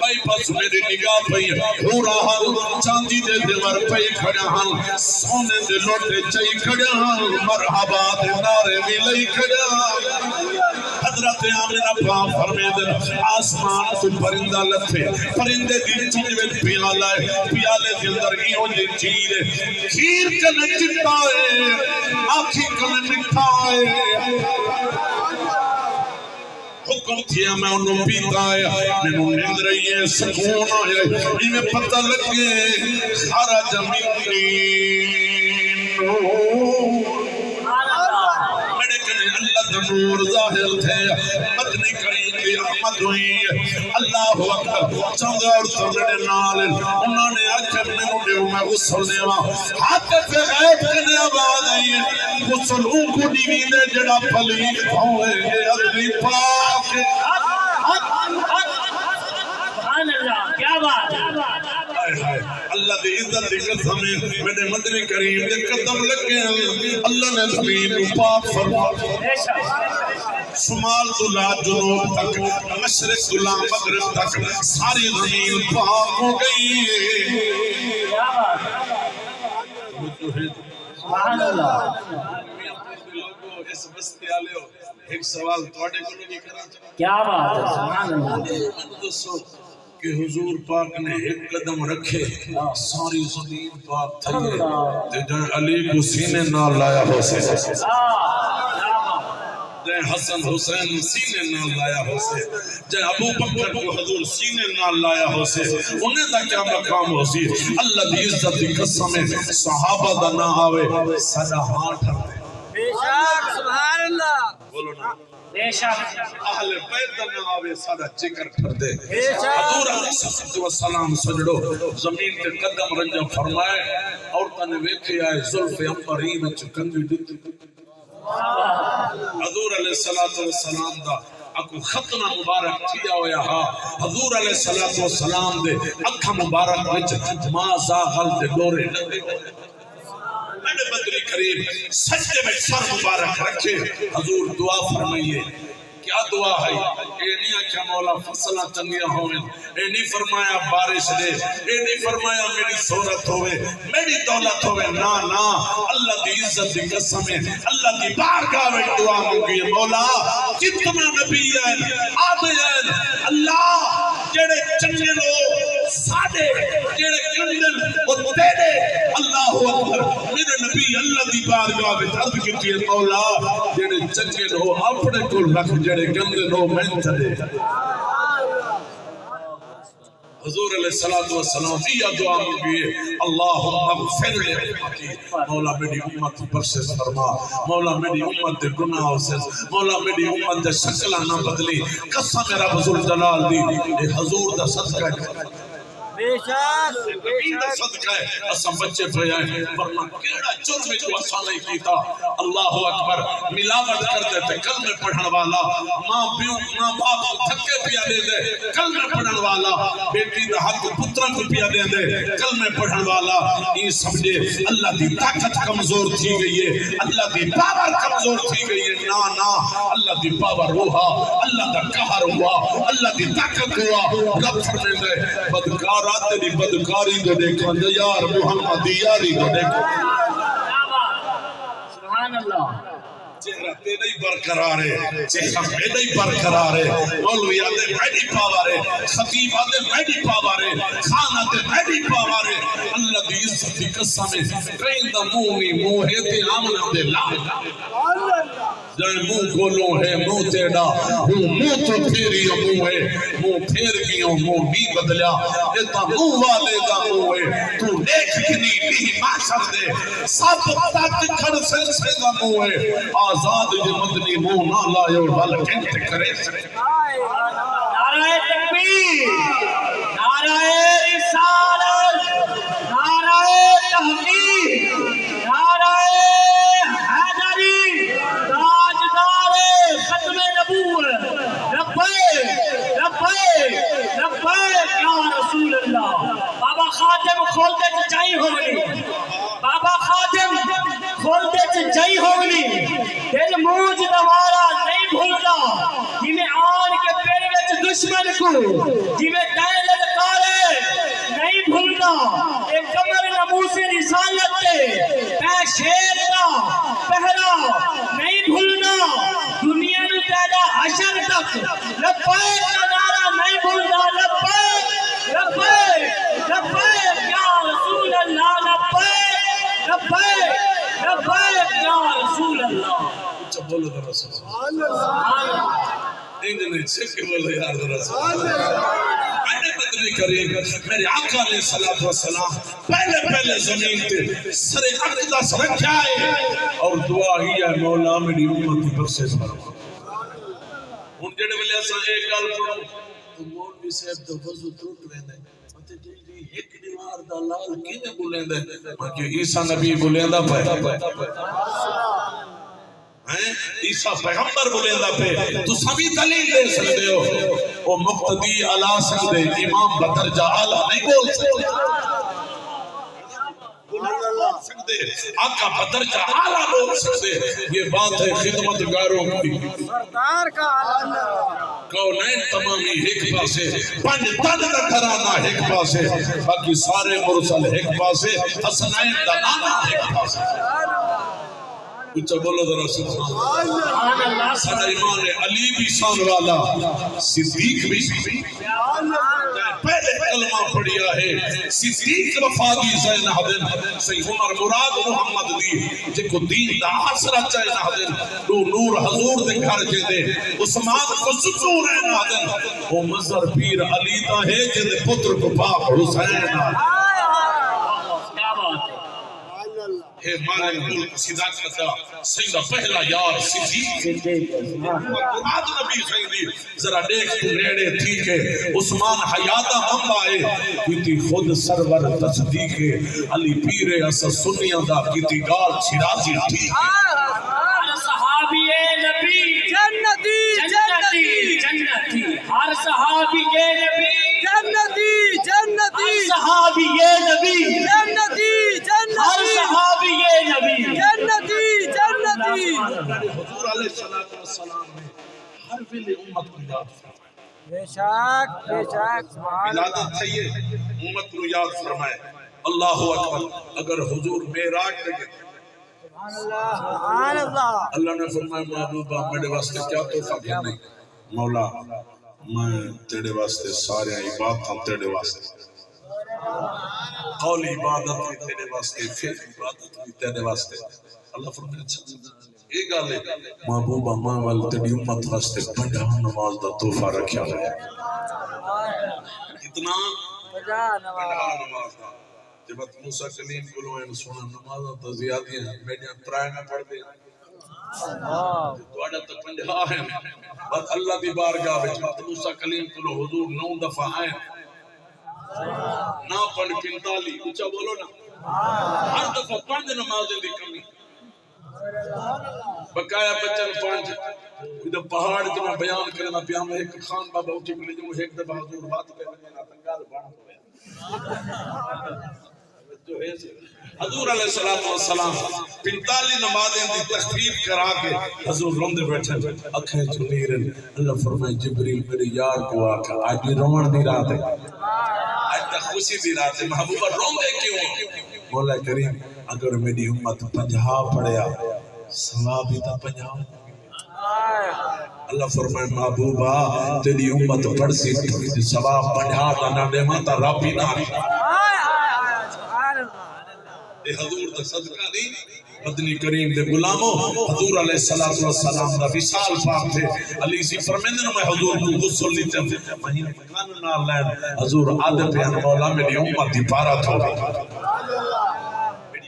بائی پاس میری نگاہ پئی ہے پورا حال چاندی دے دیوار پئی کھڑے ہیں سونے دے لوٹے چائی کھڑے ہیں مرحبا دے نعرے بھی لئی کھڑے ہیں حضرت آمینہ پاک فرمے دے آسمان تو پرندہ لتھے پرندے دی چیز میں پیالہ ہے پیالے کے اندر ایوں جی چیز ہے کھیر کنے چٹا ہے آنکھی کنے مٹھا ہے حکم تھیا میں انہوں پیتا ہے میں انہوں نیند رہی ہے سکون آئے میں پتہ لگے خرج منی نور ظاہر تھے مدنی کریم کی آمد ہوئی اللہ اکبر چند اور تمہنے نال انہوں نے آجر میں غسل دیوا ہاتھ پہ غیب کرنے آباد آئی ہے غسل ان کو دیوی دے جڑا پھلی ہوئے گے اگلی پاک سبحان اللہ کیا بات اللہ دی عزت دی قسم میرے مدنی کریم دے قدم لگے اللہ نے زمین پاک فرما شمال تو لا جنوب تک مشرق تو لا مغرب تک ساری زمین پاک ہو گئی سبحان اللہ اس بستے آلے ہو ایک سوال توڑے کو نہیں کرنا چاہتا کیا بات ہے سبحان اللہ کہ حضور پاک نے ایک قدم رکھے ساری زمین پاک تھی علی کو سینے نہ لایا ہو سے جے حسن حسین سینے نال لایا ہو سے، جے ابو بکر کو حضور سینے نال لایا ہو سے، انہیں دا کیا مقام ہو سی؟ اللہ دی عزت دی قسم صحابہ دا نہ آوے سدا ہاں ٹھر دے۔ بے شک سبحان اللہ بولو نا بے شک اہل بیت دا نہ آوے سدا جگر ٹھر دے۔ بے شک حضور علیہ السلام سجڑو زمین تے قدم رنجا فرمائے، عورتاں نے ویکھے آئے زلف امبرین وچ کنجی دتی۔ حضور علیہ السلام دا اکو ختنہ مبارک تھیا ہویا ہا، حضور علیہ السلام دے اکھا مبارک وچ ما زاغل دے گورے لگے۔ میرے بدری کریم سجدے میں سر مبارک رکھے، حضور دعا فرمائیے۔ کیا دعا ہے؟ اے نہیں آکھا مولا فصلہ چنگیا ہوئے، اے نہیں فرمایا بارش دے، اے نہیں فرمایا میری صورت ہوئے، میری دولت ہوئے، نا نا، اللہ دی عزت دی قسم ہے، اللہ دی بارگاہ میں دعا مانگی مولا جتنا نبی ہیں آدھے ہیں اللہ جڑے چنگے لو ساڑے جڑے گندن وہ تیرے اللہ اکبر میرے نبی اللہ دی بارگاہ میں عرض کیتی ہے مولا جڑے چنگے لو اپنے کو رکھ جڑے گندے لو میں چلے۔ حضور علیہ السلام یہ دعا مانگیے اللہم اغفر لے امتی، مولا میری امت پر سے فرما، مولا میری امت دے گناہ سے، مولا میری امت دے شکلہ نہ بدلی، قسم میرا حضور جلال دی، اے حضور دا صدقہ ہے، بے شک نبی دا صدقہ ہے، اسا بچے پہ آئے، ورنہ کیڑا جرم جو اسا نہیں کیتا، اللہ اکبر ملاوٹ کر دیتے، کلمہ پڑھن والا، ماں باپ تھکے پیا دے دے، کلمہ پڑھن والا، بیٹی دا حق پترہ کو پیا دے دے، کلمہ پڑھن والا، یہ سمجھے اللہ دی طاقت کمزور تھی گئی ہے، اللہ دی پاور کمزور تھی گئی ہے، نا نا، اللہ دی پاور ہوا، اللہ دا قہر ہوا، اللہ دی طاقت ہوا، رب فرمے دے بدکار تیری بدکاری کو دیکھو یار محمد یاری کو دیکھو سبحان اللہ چہرہ تیرے ہی برقرار ہے، چہرہ میرے ہی برقرار ہے، مولوی آدھے میری پاور ہے، خطیب آدھے میری پاور ہے، خان آدھے میری پاور ہے، اللہ دی عزت دی قسم ہے، کہیں دا موہی موہے تے آمنہ دے لا جائے منہ کھولوں ہے منہ تیڑا ہوں منہ تو پھیری منہ ہے منہ پھیر گیوں منہ نہیں بدلیا ایتا منہ والے دا منہ ہے تو نیک کنی نہیں معاشر دے سب تک کھڑ سے دا منہ ہے آزاد جو مدنی منہ نہ لائے بلکہ تے کرے نعرہ تکبیر، نعرہ رسالت، نعرہ تحقیق، نعرہ حیدری، تاجدار ختم نبوت، لبیک لبیک لبیک یا رسول اللہ۔ بابا خادم کھولتے چاہیے ہوگی، بابا خادم کھولتے چاہیے ہوگی، دل موج دوارا نہیں بھولنا، جی میں آن کے پیڑ وچ دشمن کو جی میں دائیں للکارے نہیں بھولنا، ایک کمر نموس رسالت تے اے شیر کا پہرا نہیں بھولنا، دنیا نو تیرا حشر تک لبیک کا نعرہ نہیں بھولنا، لبیک لبیک لبیک یا رسول اللہ، لبیک لبیک لبیک یا رسول اللہ۔ اچھا بولو در رسول سبحان اللہ۔ انجنے چھکے بولو یار در رسول میں بدری کریم میرے آقا علیہ السلام پہلے زمین تے سر اقدس رکھا ہے اور دعا ہی ہے مولا میری امت پر سے فرما۔ ان جڑے ویلے اساں ایک گل پڑھو تو مولوی صاحب دا وضو ٹوٹ ویندے تے جی ایک دیوار دا لال کیویں بولیندے کہ عیسیٰ نبی بولیندا پے عیسیٰ پیغمبر بولیندا پہ تو سبھی دلیل دے سکتے ہو، وہ مقتدی علا سکتے امام بدرجہ اعلیٰ نہیں بول سکتے، آقا بدرجہ اعلیٰ بول سکتے، یہ بات ہے خدمت گاروں کی سردار کا کونین تمامی ایک پاسے پنج تن دا گھرانا ایک پاسے باقی سارے مرسل ایک پاسے حسنین دا نانا ایک پاسے۔ کچھ بولو ذرا سبحان اللہ۔ سارا ایمان علی بھی شان والا، صدیق بھی پہلے کلمہ پڑھیا ہے صدیق وفادی زین حدن سی عمر مراد محمد دی جے کو دین دا آسرا چاہے نہ دن تو نور حضور دے گھر جے دے عثمان کو ستور ہے نہ دن وہ مظہر پیر علی دا ہے جے دے پتر کو پاک حسین کیا بات ہے ہے مالک ملک صداقت دا سیدہ پہلا یار صدیق مراد نبی خیلی ذرا دیکھ تو نیڑے تھی کہ عثمان حیاتہ ہم آئے کیتی خود سرور تصدیق علی پیر اسا سنیاں دا کیتی گال شرازی تھی ہر صحابی نبی جنتی جنتی جنتی ہر صحابی نبی جنتی جنتی صحابی نبی جنتی ہر جنتی صحابی نبی جنتی جنتی حضور علیہ السلام نے ہر ویلے امت کو یاد فرمائے بے شک سبحان ولادت چاہیے امت کو یاد فرمائے اللہ اکبر اگر حضور معراج لگے سبحان اللہ اللہ نے فرمایا محبوبہ میرے واسطے کیا تحفہ کرنے مولا میں تیرے واسطے سارے عبادت تیرے واسطے قول عبادت بھی تیرے واسطے فعل عبادت بھی تیرے واسطے اللہ فرمایا ایک گل ہے محبوبہ میں وال تیری امت واسطے 50 نماز دا تحفہ رکھیا ہے کتنا 50 نماز دا جب موسیٰ کلیم کو لوئے سونا نمازہ تو زیادی ہیں میڈیا پرائے نہ پڑھ دے تو آڑا تو 50 ہیں بات اللہ دی بارگاہ بچ موسیٰ کلیم کو لو حضور 9 دفعہ آئے نہ پڑھ 45 اچھا بولو نا ہر دفعہ 5 نمازیں دی کمی بقایا بچن 5 ادھر پہاڑ جو میں بیان کرنا پیا میں ایک خان بابا اٹھی بلی جو ایک دفعہ حضور بات کرنے نا تنگال بڑھا ہوئے حضور علیہ السلام 45 نمازیں دی تخفیف کرا کے حضور روندے بیٹھے اکھیں چنیر اللہ فرمائے جبریل میرے یار کو آکھا آج بھی روان دی رات ہے آج تک خوشی دی رات ہے محبوبہ روندے کیوں مولا کریم اگر میری امت 50 پڑھیا ثواب ہی تھا 50 اللہ فرمائے محبوبہ تیری امت پڑھ سی ثواب 50 نہ دے ماتا رب ہی نہ اے حضور دا صدقہ نہیں مدنی کریم دے غلاموں حضور علیہ السلام دا وصال پاک تھے علی سی فرمیندے میں حضور کو غسل لیتے ہیں مہینے کان نہ لین حضور آدھے پہ مولا میری امت دی پارا تھو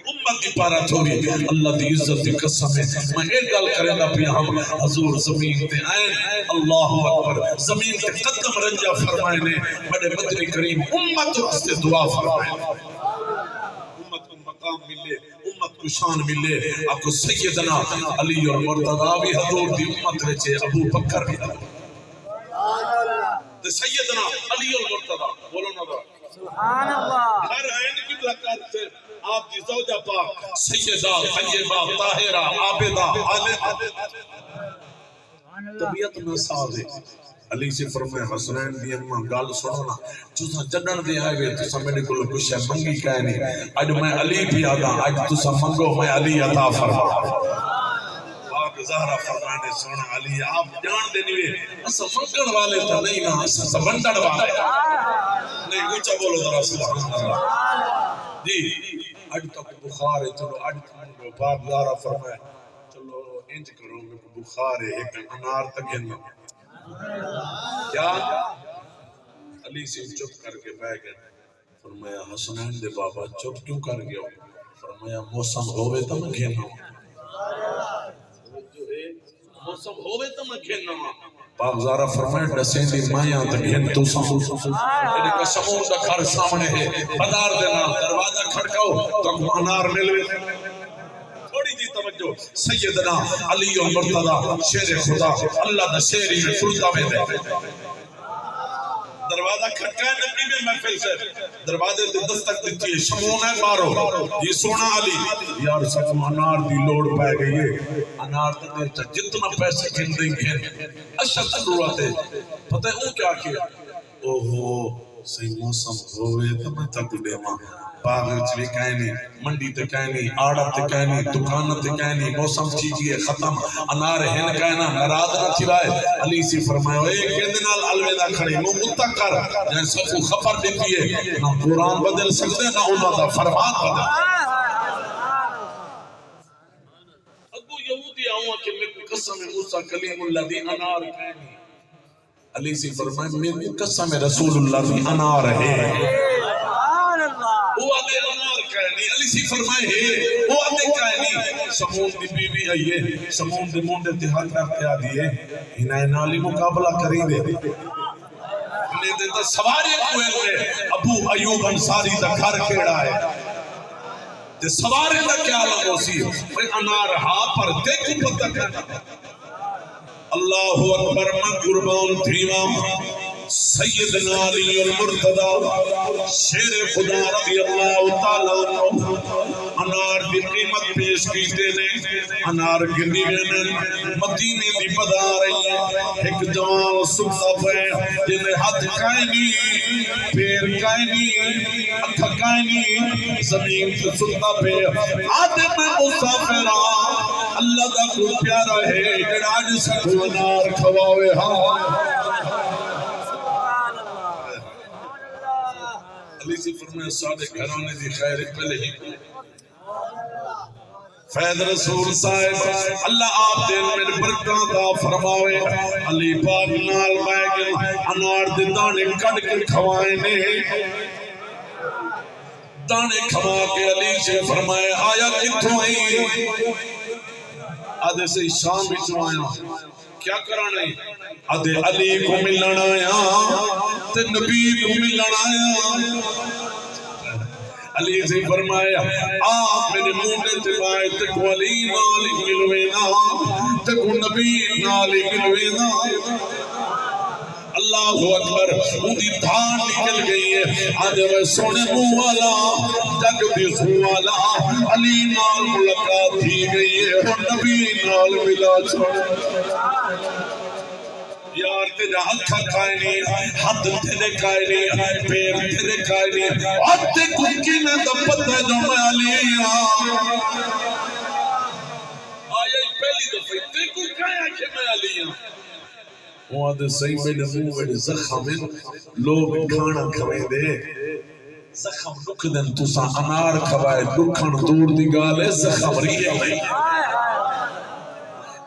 امت دی پارا تھوڑی اللہ دی عزت دی قسم ہے میں ایک گل کرے گا پیا ہم حضور زمین تے آئیں اللہ اکبر زمین تے قدم رنجا فرمائے نے بڑے مدنی کریم امت واسطے دعا فرمائے امت کو مقام ملے امت کو شان ملے آپ کو سیدنا علی اور مرتضی بھی حضور دی امت وچے ابو بکر بھی سیدنا علی اور مرتضی بولو نا سبحان اللہ ہر عین کی ملاقات سے آپ کی زوجہ پاک سیدہ طیبہ طاہرہ عابدہ عالمہ طبیعت میں ساز ہے علی سے فرمائے حسنین دی اماں گال سنو نا تسا جڈن دے آئے ہوئے تسا میرے کو کچھ ہے منگی کہہ نہیں اج میں علی بھی آگا اج تسا منگو میں علی عطا فرما پاک زہرہ فرمانے سونا علی آپ جان دے نہیں اسا منگن والے تو نہیں نا اسا بندڑ والے نہیں اونچا بولو ذرا سبحان اللہ جی اج تک بخار ہے چلو اج تک پاک زہرہ فرمائے چلو انج کرو میں کو بخار ہے ایک انار تک ہے کیا علی سے چپ کر کے بیٹھ گئے فرمایا حسنین دے بابا چپ کیوں کر گیا فرمایا موسم ہوئے تو میں کھیلنا موسم ہوئے تو میں کھیلنا پاک زارہ فرمایا ڈسیں دی مائیاں تک ہن تو سامو انہیں کا سمون دا گھر سامنے ہے بدار دینا دروازہ کھڑکاؤ تو انار ملوے تھوڑی جی توجہ سیدنا علی و مرتضی شیر خدا اللہ دا شیری میں کھلتا میں دے دروازہ کھٹکائے نبی میں محفل سے دروازے تو دستک دیتی ہے شمون ہے مارو یہ سونا علی یار سکم انار دی لوڑ پائے گئی ہے انار دیتا جتنا پیسے گھن دیں گے اشد ضرورت ہے پتہ ہے اون کیا کیا اوہو صحیح موسم ہوئے تو میں تک دیواں باغ وچ بھی کہیں نہیں منڈی تے کہیں نہیں آڑا تے کہیں نہیں دکان تے کہیں نہیں موسم ٹھیک ہے ختم انار ہن کہنا ناراض نہ تھی رائے علی سی فرمایا اے کہندے نال الوداع کھڑی منہ متک کر جے سب کو خبر دیتی ہے نہ قرآن بدل سکدے نہ انہاں دا فرمان بدل ابو یہودی آؤں کہ میں قسم موسی کلیم اللہ دی انار کہیں علی سی فرمایا میری قسم رسول اللہ دی انار ہے وہ آدھے انار کہنی علی سی فرمائے ہے وہ آدھے کہنی سمون دی بیوی آئیے سمون دی مونڈے تحاد رکھتے آدھیے انہیں نالی مقابلہ کریں دے انہیں دیتا سواری کوئے ہوئے ابو ایوب انصاری دا گھر کیڑا ہے تے سواری دا کیا لگو سی انار ہاں پر دیکھو پتہ کرنا اللہ اکبر من قربان تھیوام سیدنا علی المرتضی شیر خدا رضی اللہ تعالیٰ انار دی قیمت پیش کیتے نے انار گنی گئے مدینے دی بدا رہی ہے ایک جوان سکتا پہ جنہیں ہاتھ کائنی پیر کائنی اتھا کائنی زمین کے سکتا پہ آدھے میں مسافرہ اللہ دا کو پیارا ہے جڑاج سکو انار کھواوے ہاں علی سی فرمائے سادے گھرانے دی خیر پہلے ہی فیض رسول صاحب اللہ آپ دین میں برکاں دا فرماوے علی پاک نال بیگن انار دے دانے کڑ کے کھوائے نے دانے کھوا کے علی سے فرمائے آیا کتھوں آئی آدھے سے شام بھی چوائیں کیا کرانا ہے آدھے علی کو ملنا آیا تے نبی کو ملنا آیا علی سے فرمایا آپ میرے مونڈے تے بائے تے کو علی نالی ملوینا تے کو نبی نالی ملوینا اللہ اکبر اندھی دھان نکل گئی ہے آدھے وہ سونے منہ والا جگ دی سو والا علی نال ملاقات تھی گئی ہے اور نبی نال ملا چھوڑ یار تیرا اکھا کھائے نہیں ہاتھ تیرے کھائے نہیں پیر تیرے کھائے نہیں آتے کچھ میں دپتا جو میں علی آیا پہلی دفعہ تے کو کھایا کہ میں علی وہ آدھے صحیح میرے منہ میرے زخم لوگ کھانا کھویں دے زخم لکھ دن تو سا انار کھوائے لکھن دور دی گالے زخم ریے نہیں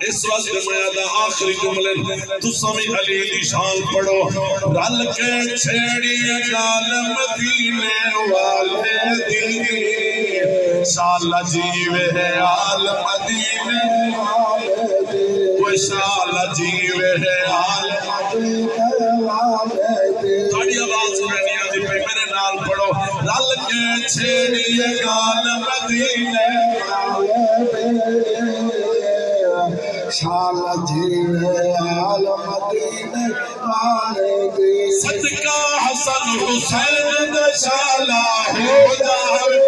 اس وقت میں آدھا آخری جملے تو سمی علی دی شان پڑھو رل کے چھیڑی گال مدینے والے دی شالا جیوے آل مدینے والے دی وہ شالا جیوے آل مدینے والے دی تھوڑی آواز سننی آدھی پہ میرے نال پڑھو رل کے چھیڑی گال مدینے والے دی شالا جیوے آل مدینے والے دی صدقہ حسن حسین دے شالا ہو جاوے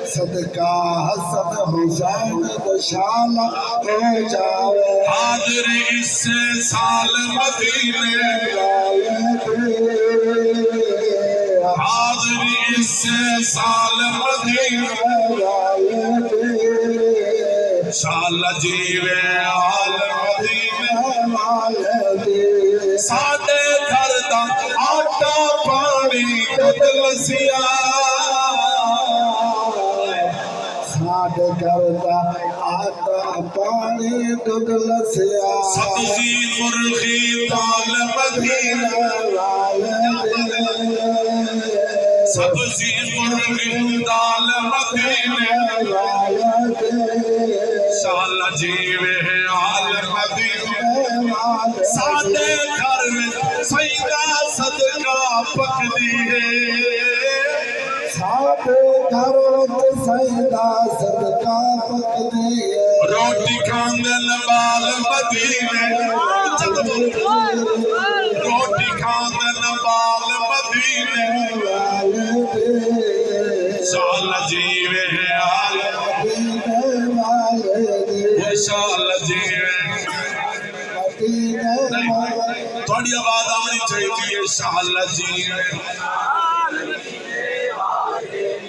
صدقہ حسن حسین دے شالا ہو جاوے حاضر اس سال مدینے والے دی حاضر اس سال مدینے والے دی شالا جیوے آل مدینے والے دی سادے گھر دا آٹا پانی دودھ لسیا سادے گھر دا آٹا پانی دودھ لسیا سبزی مرغی دال مدینے والے دی سبزی مرغی دال مدینے والے دی شالا جیوے آل مدینے والے سادے گھر میں سیدہ صدقہ پک دیئے سادے گھر میں سیدہ صدقہ پک دیئے روٹی کھاندن بال مدینے روٹی کھاندن بال مدینے والے دی شالا جیوے آل مدینے والے دی شالا جیوے مدینے والے تھوڑی آواز آنی چاہیے شاہ اللہ جی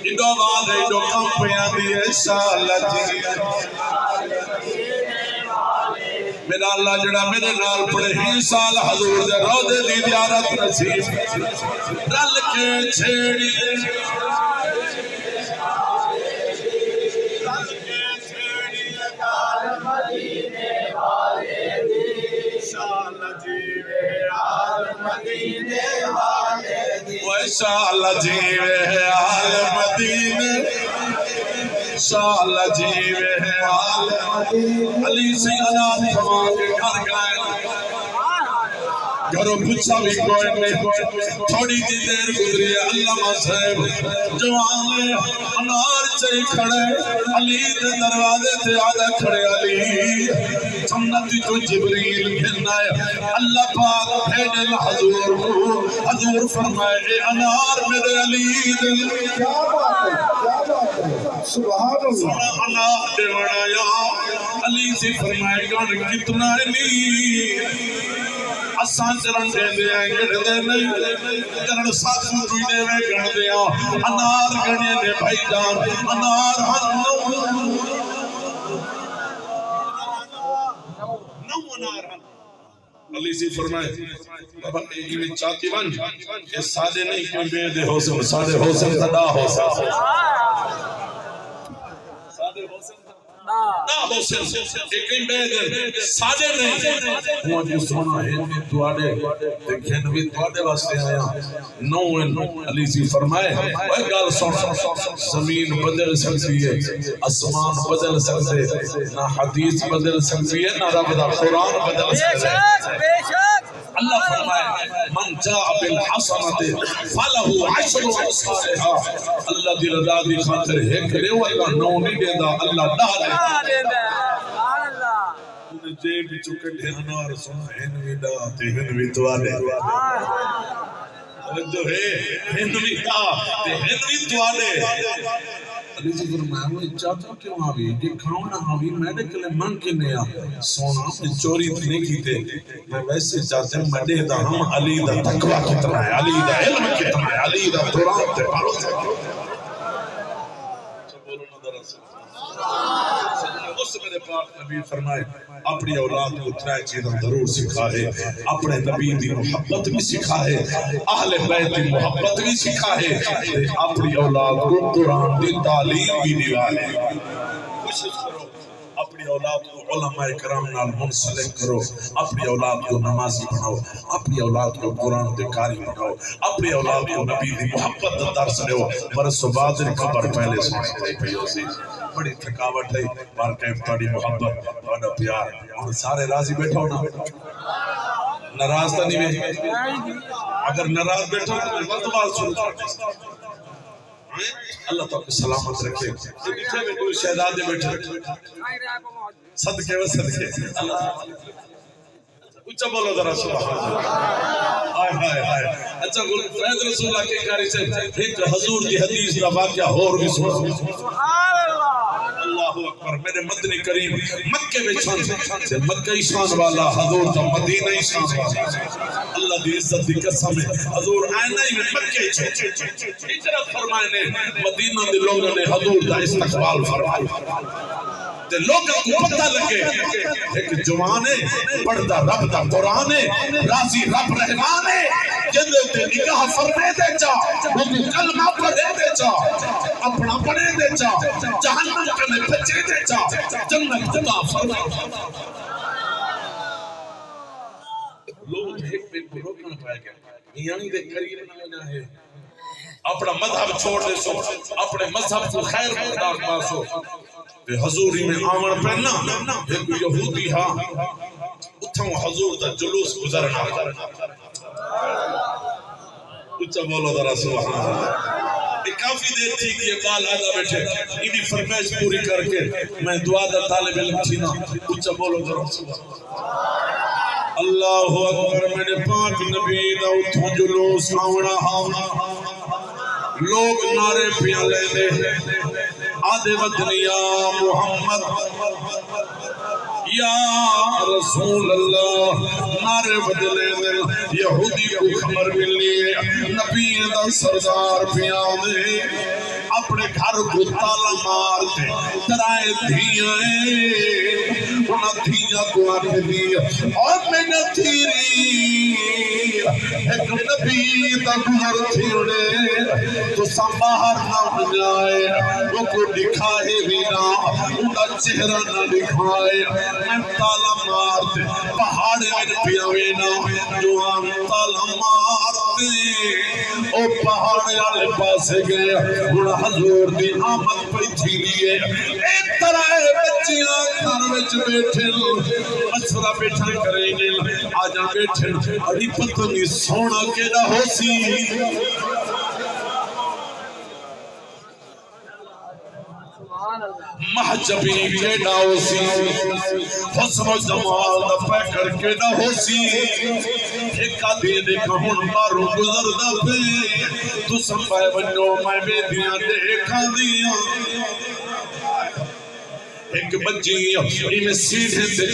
انڈو آواز ہے انڈو کم پیاں دیئے شاہ اللہ جی میرا اللہ جڑا میرے نال پڑے ہی سال حضور دے روضے دی زیارت نصیب رل کے چھیڑی شاہ اللہ جیوے آل مدینے شاہ اللہ جیوے آل مدینے علی سے اناد فرما کے گھر گئے گھروں پچھا بھی کوئی نہیں تھوڑی دی دیر گزری ہے علامہ صاحب جوان انار چاہی کھڑے علی دے دروازے تے آدھا کھڑے علی سنتی تو جبریل گھرنا ہے اللہ پاک بھیجے حضور کو حضور فرمائے اے انار میرے علی دے کیا بات ہے سبحان اللہ انار دے وڑایا علی سے فرمائے گا کتنا علی اسان چرن دے دیا گھڑ دے نہیں کرن ساتھ روئی دے میں گھڑ دیا انار گھڑے دے بھائی جان انار نو انار علی سی فرمائے بابا یہ چاہتی بن یہ سادے نہیں کوئی بے دے ہو سن سادے ہو سن تدا ہو سن سادے ہو سن ایک بے دے سادے نہیں وہ جو سونا ہے دوارے دیکھیں بھی دوارے واسطے آیا نو علی سی فرمائے وہ گال سونا زمین بدل سکتی ہے اسمان بدل سکتے نہ حدیث بدل سکتی ہے نہ رب دا قرآن بدل سکتے ہے اللہ فرمائے من جاء بالحسنۃ فلہ عشر امثالها اللہ دی رضا دی خاطر ایک ریو اللہ نو نہیں دیندا اللہ ڈالے جے بھی چکے انار سونا ہن وی دا تے ہن وی توالے جو ہے ہن وی دا تے ہن وی توالے علی جی فرمایا وہ چاہتا کیوں آوی یہ کھاؤ نہ آوی میرے کلے من کے نیا سونا چوری نہیں کیتے میں ویسے چاہتے ہیں میں دے دا ہم علی دا تقوی کتنا ہے علی دا علم کتنا ہے علی دا قرآن تے پڑھو تے بولو نہ دراصل اس میرے پاک نبی فرمائے اپنی اولاد کو ترائے چیزیں ضرور سکھا ہے اپنے نبی دی محبت بھی سکھا ہے اہل بیت دی محبت بھی سکھا ہے اپنی اولاد کو قرآن دی تعلیم بھی دیا ہے کوشش کرو اپنی اولاد کو علماء کرام نال منسلک کرو اپنی اولاد کو نمازی بناؤ اپنی اولاد کو قرآن دے قاری بناؤ اپنی اولاد کو نبی دی محبت درس دیو برس و بادر خبر پہلے سنی تھی پیو سی بڑی تھکاوٹ ہے بار ٹائم تاری محبت بڑا پیار اور سارے راضی بیٹھو نا ناراض تو نہیں بیٹھو اگر ناراض بیٹھو تو بات سنو اللہ تو آپ سلامت رکھے بیٹھے میں کوئی شہزادے بیٹھے صدقے و صدقے اچھا بولو ذرا سبحان اللہ آئے ہائے ہائے اچھا فیض رسول اللہ کے کاری سے ایک حضور کی حدیث کا واقعہ اور بھی سنو اللہ اکبر میرے مدنی کریم مکہ میں چھان سے مکہ شان والا حضور کا مدینہ شان والا اللہ دی عزت دی قسم ہے حضور آئینہ ہی میں مکہ ہجرت فرمائے نے مدینہ دے لوگوں نے حضور کا استقبال فرمائے تے لوگوں کو پتہ لگے ایک جوان ہے پڑھتا رب دا قرآن ہے راضی رب رحمان ہے جندے تے نگاہ فرمے دے چا کلمہ پڑھے دے چا اپنا پڑھے دے چا جہنم کنے بچے دے چا جنت عطا فرمائے لوگ ایک پہ روکنا پائے گا یعنی دے قریب نہ ہونا ہے اپنا مذہب چھوڑ دے سو اپنے مذہب کو خیر مقدار پاسو تے حضوری میں آمن پہنا ایک یہودی ہاں اتھا وہ حضور دا جلوس گزرنا اچھا بولو ذرا سبحان اللہ کافی دیر تھی کہ یہ بال آدھا بیٹھے انہی فرمیش پوری کر کے میں دعا دا طالب علم تھینا اچھا بولو ذرا سبحان اللہ اکبر میرے پاک نبی دا اتھا جلوس آونا ہاں لوگ نعرے پیاں لے دے آدھے وطن یا محمد یا رسول اللہ نعرے بدلے دل یہودی کو خبر ملی نبی دا سردار پیامے اپنے گھر کو تالا مار دے ترائے دھیاں انہاں دھیاں کو آنے دی اور میں نہ تھیری ایک نبی دا گزر تھیڑے تو سا باہر نہ ہو جائے وہ کو دکھائے بھی نہ انہا چہرہ نہ دکھائے میں تالا مار دے پہاڑے میں پیاوے نہ جو ہم تالا مار دے او پہاڑے آلے پاسے گئے انہا حضور دی آمد پہ تھی لیے ایک طرح بچیاں گھر وچ بیٹھے مشورہ بیٹھا کریں گے آجا بیٹھے اڑی پتنی سونا کیڑا ہو سی محجبی کیڑا ہو سی حسن و جمال دا پیکر کیڑا ہو سی ایک آدھی دیکھا ہون مارو گزر دا پہ تو سمپائے بنو میں بیدیاں دیکھا دیا ایک بچی میں سیدھے سے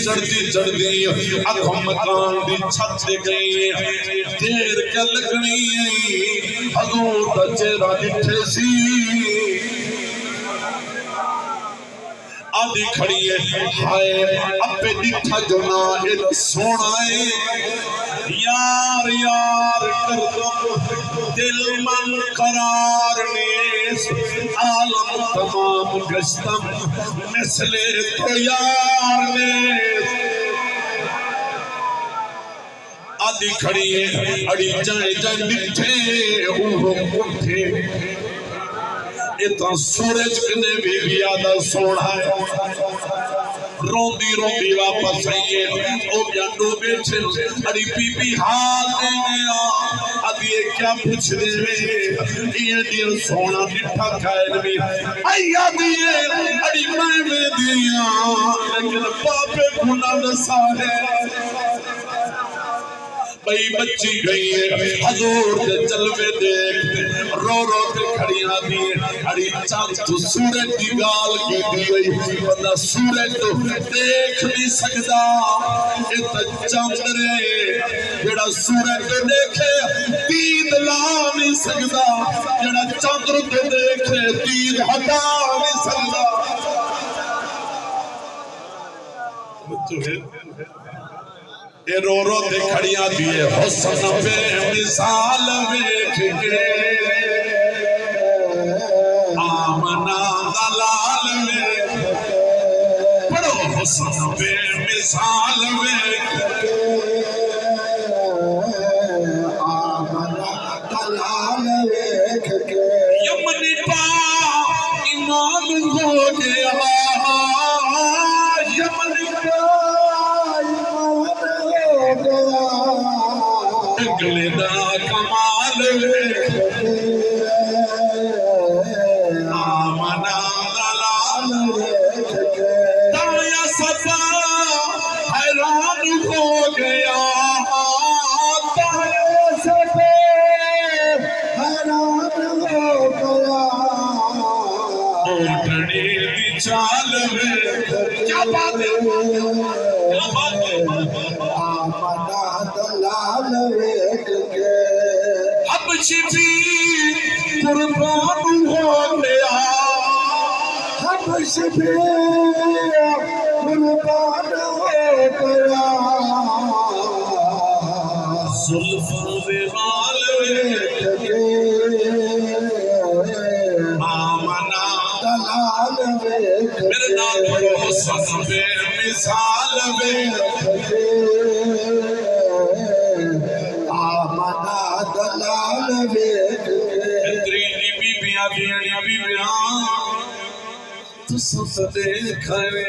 چڑھ دی اکھوں مکان دی چھت دے گئی دیر کے لگنی حضور دا چہرہ دکھے سی آدھی کھڑی ہے ہائے اپے دکھا جو نا ایک سونا ہے یار یار کردم دل من قرار نیس عالم تمام گشتم مثل تو یار نیس آدھی کھڑی ہے اڑی جائے جائے دکھے اوہ اٹھے اتنا سورج کنے بھی بیادہ سوڑا ہے روندی روندی واپس آئیے او بیانڈو بیٹھے اڑی بی بی حال دے گیا ابھی یہ کیا پوچھ دے میں یہ دیر سونا نٹھا کھائے بھی آئیا دیئے اڑی میں دیا لیکن پاپے گناہ نسا ہے بھئی بچی گئی ہے حضور دے جلوے دیکھتے رو رو کے کھڑیاں دیئے اڑی چاند تو سورج کی گال کی دیئے بندہ سورج تو دیکھ نہیں سکتا اتنا چاند رہے جڑا سورج تو دیکھے دید لا نہیں سکتا جڑا چاند تو دیکھے دید ہٹا نہیں سکتا اے رو رو دے کھڑیاں دیئے حسن بے مثال بیٹھ کے آمنا دلال بیٹھ پڑھو حسن بے مثال بیٹھ کے آمنا دلال بیٹھ کے یمنی پا ایمان ہو گیا یمنی پا اگلے دا کمال آمنا دلال دایا سفا حیران ہو گیا دایا سفا حیران ہو گیا اوٹھنے دی چال کیا بات ہے کیا بات ہے آمنا دلال بیٹھ کے حبشی بھی قربان ہو گیا حبشی بھی قربان ہو گیا زلفوں دے وال بیٹھ کے آمنا دلال بیٹھ میرے نام پڑھو حسن بے مثال بیٹھ کے آمنا دلال بیٹھ کے تریلی بی بیاں بیاں بی بیاں تو سب دیکھائے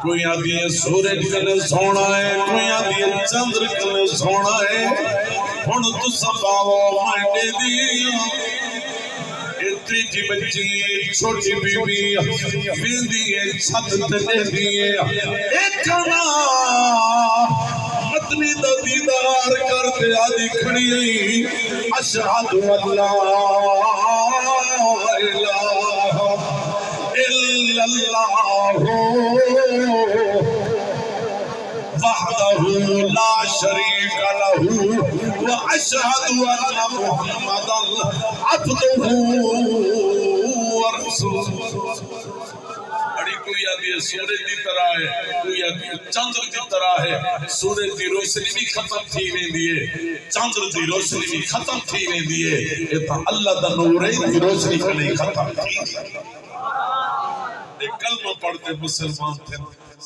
کوئی آدھی ہے سورج کنے سونا ہے کوئی آدھی ہے چندر کنے سونا ہے ہن تو سب آو مائنے دیا اتری جی بچی چھوٹی بی بی بیندی ہے چھت تے دیئے ایک کھنا مدنی دا دیدار کرتے آدھی کھڑی ہے اشہد اللہ الہ الا اللہ وحدہ لا شریک لہ واشہد ان محمدا عبدہ ورسولہ۔ بڑی کوئی آدھی ہے سورج دی طرح ہے، کوئی آدھی ہے چندر دی طرح ہے۔ سورج دی روشنی بھی ختم تھی ویندی ہے، چندر دی روشنی بھی ختم تھی ویندی ہے، یہ تا اللہ دا نور ہے دی روشنی کلی ختم تھی۔ ایک کلمہ پڑھتے مسلمان تھے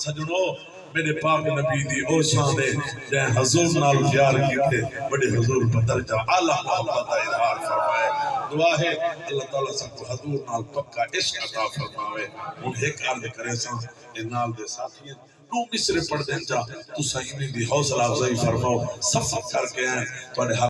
سجنوں، میرے پاک نبی دی او شان ہے جہاں حضور نال پیار کیتے بڑے حضور بدرجہ اعلیٰ محبت کا اظہار فرمائے۔ دعا ہے اللہ تعالیٰ سب کو حضور نال پکا عشق عطا فرماوے۔ ان ایک عرض کرے ساں ان نال دے ساتھیاں نو مصر پڑھ دیں جا تو سائنی دی حوصلہ افزائی فرماؤ، سفر کر کے آئیں تو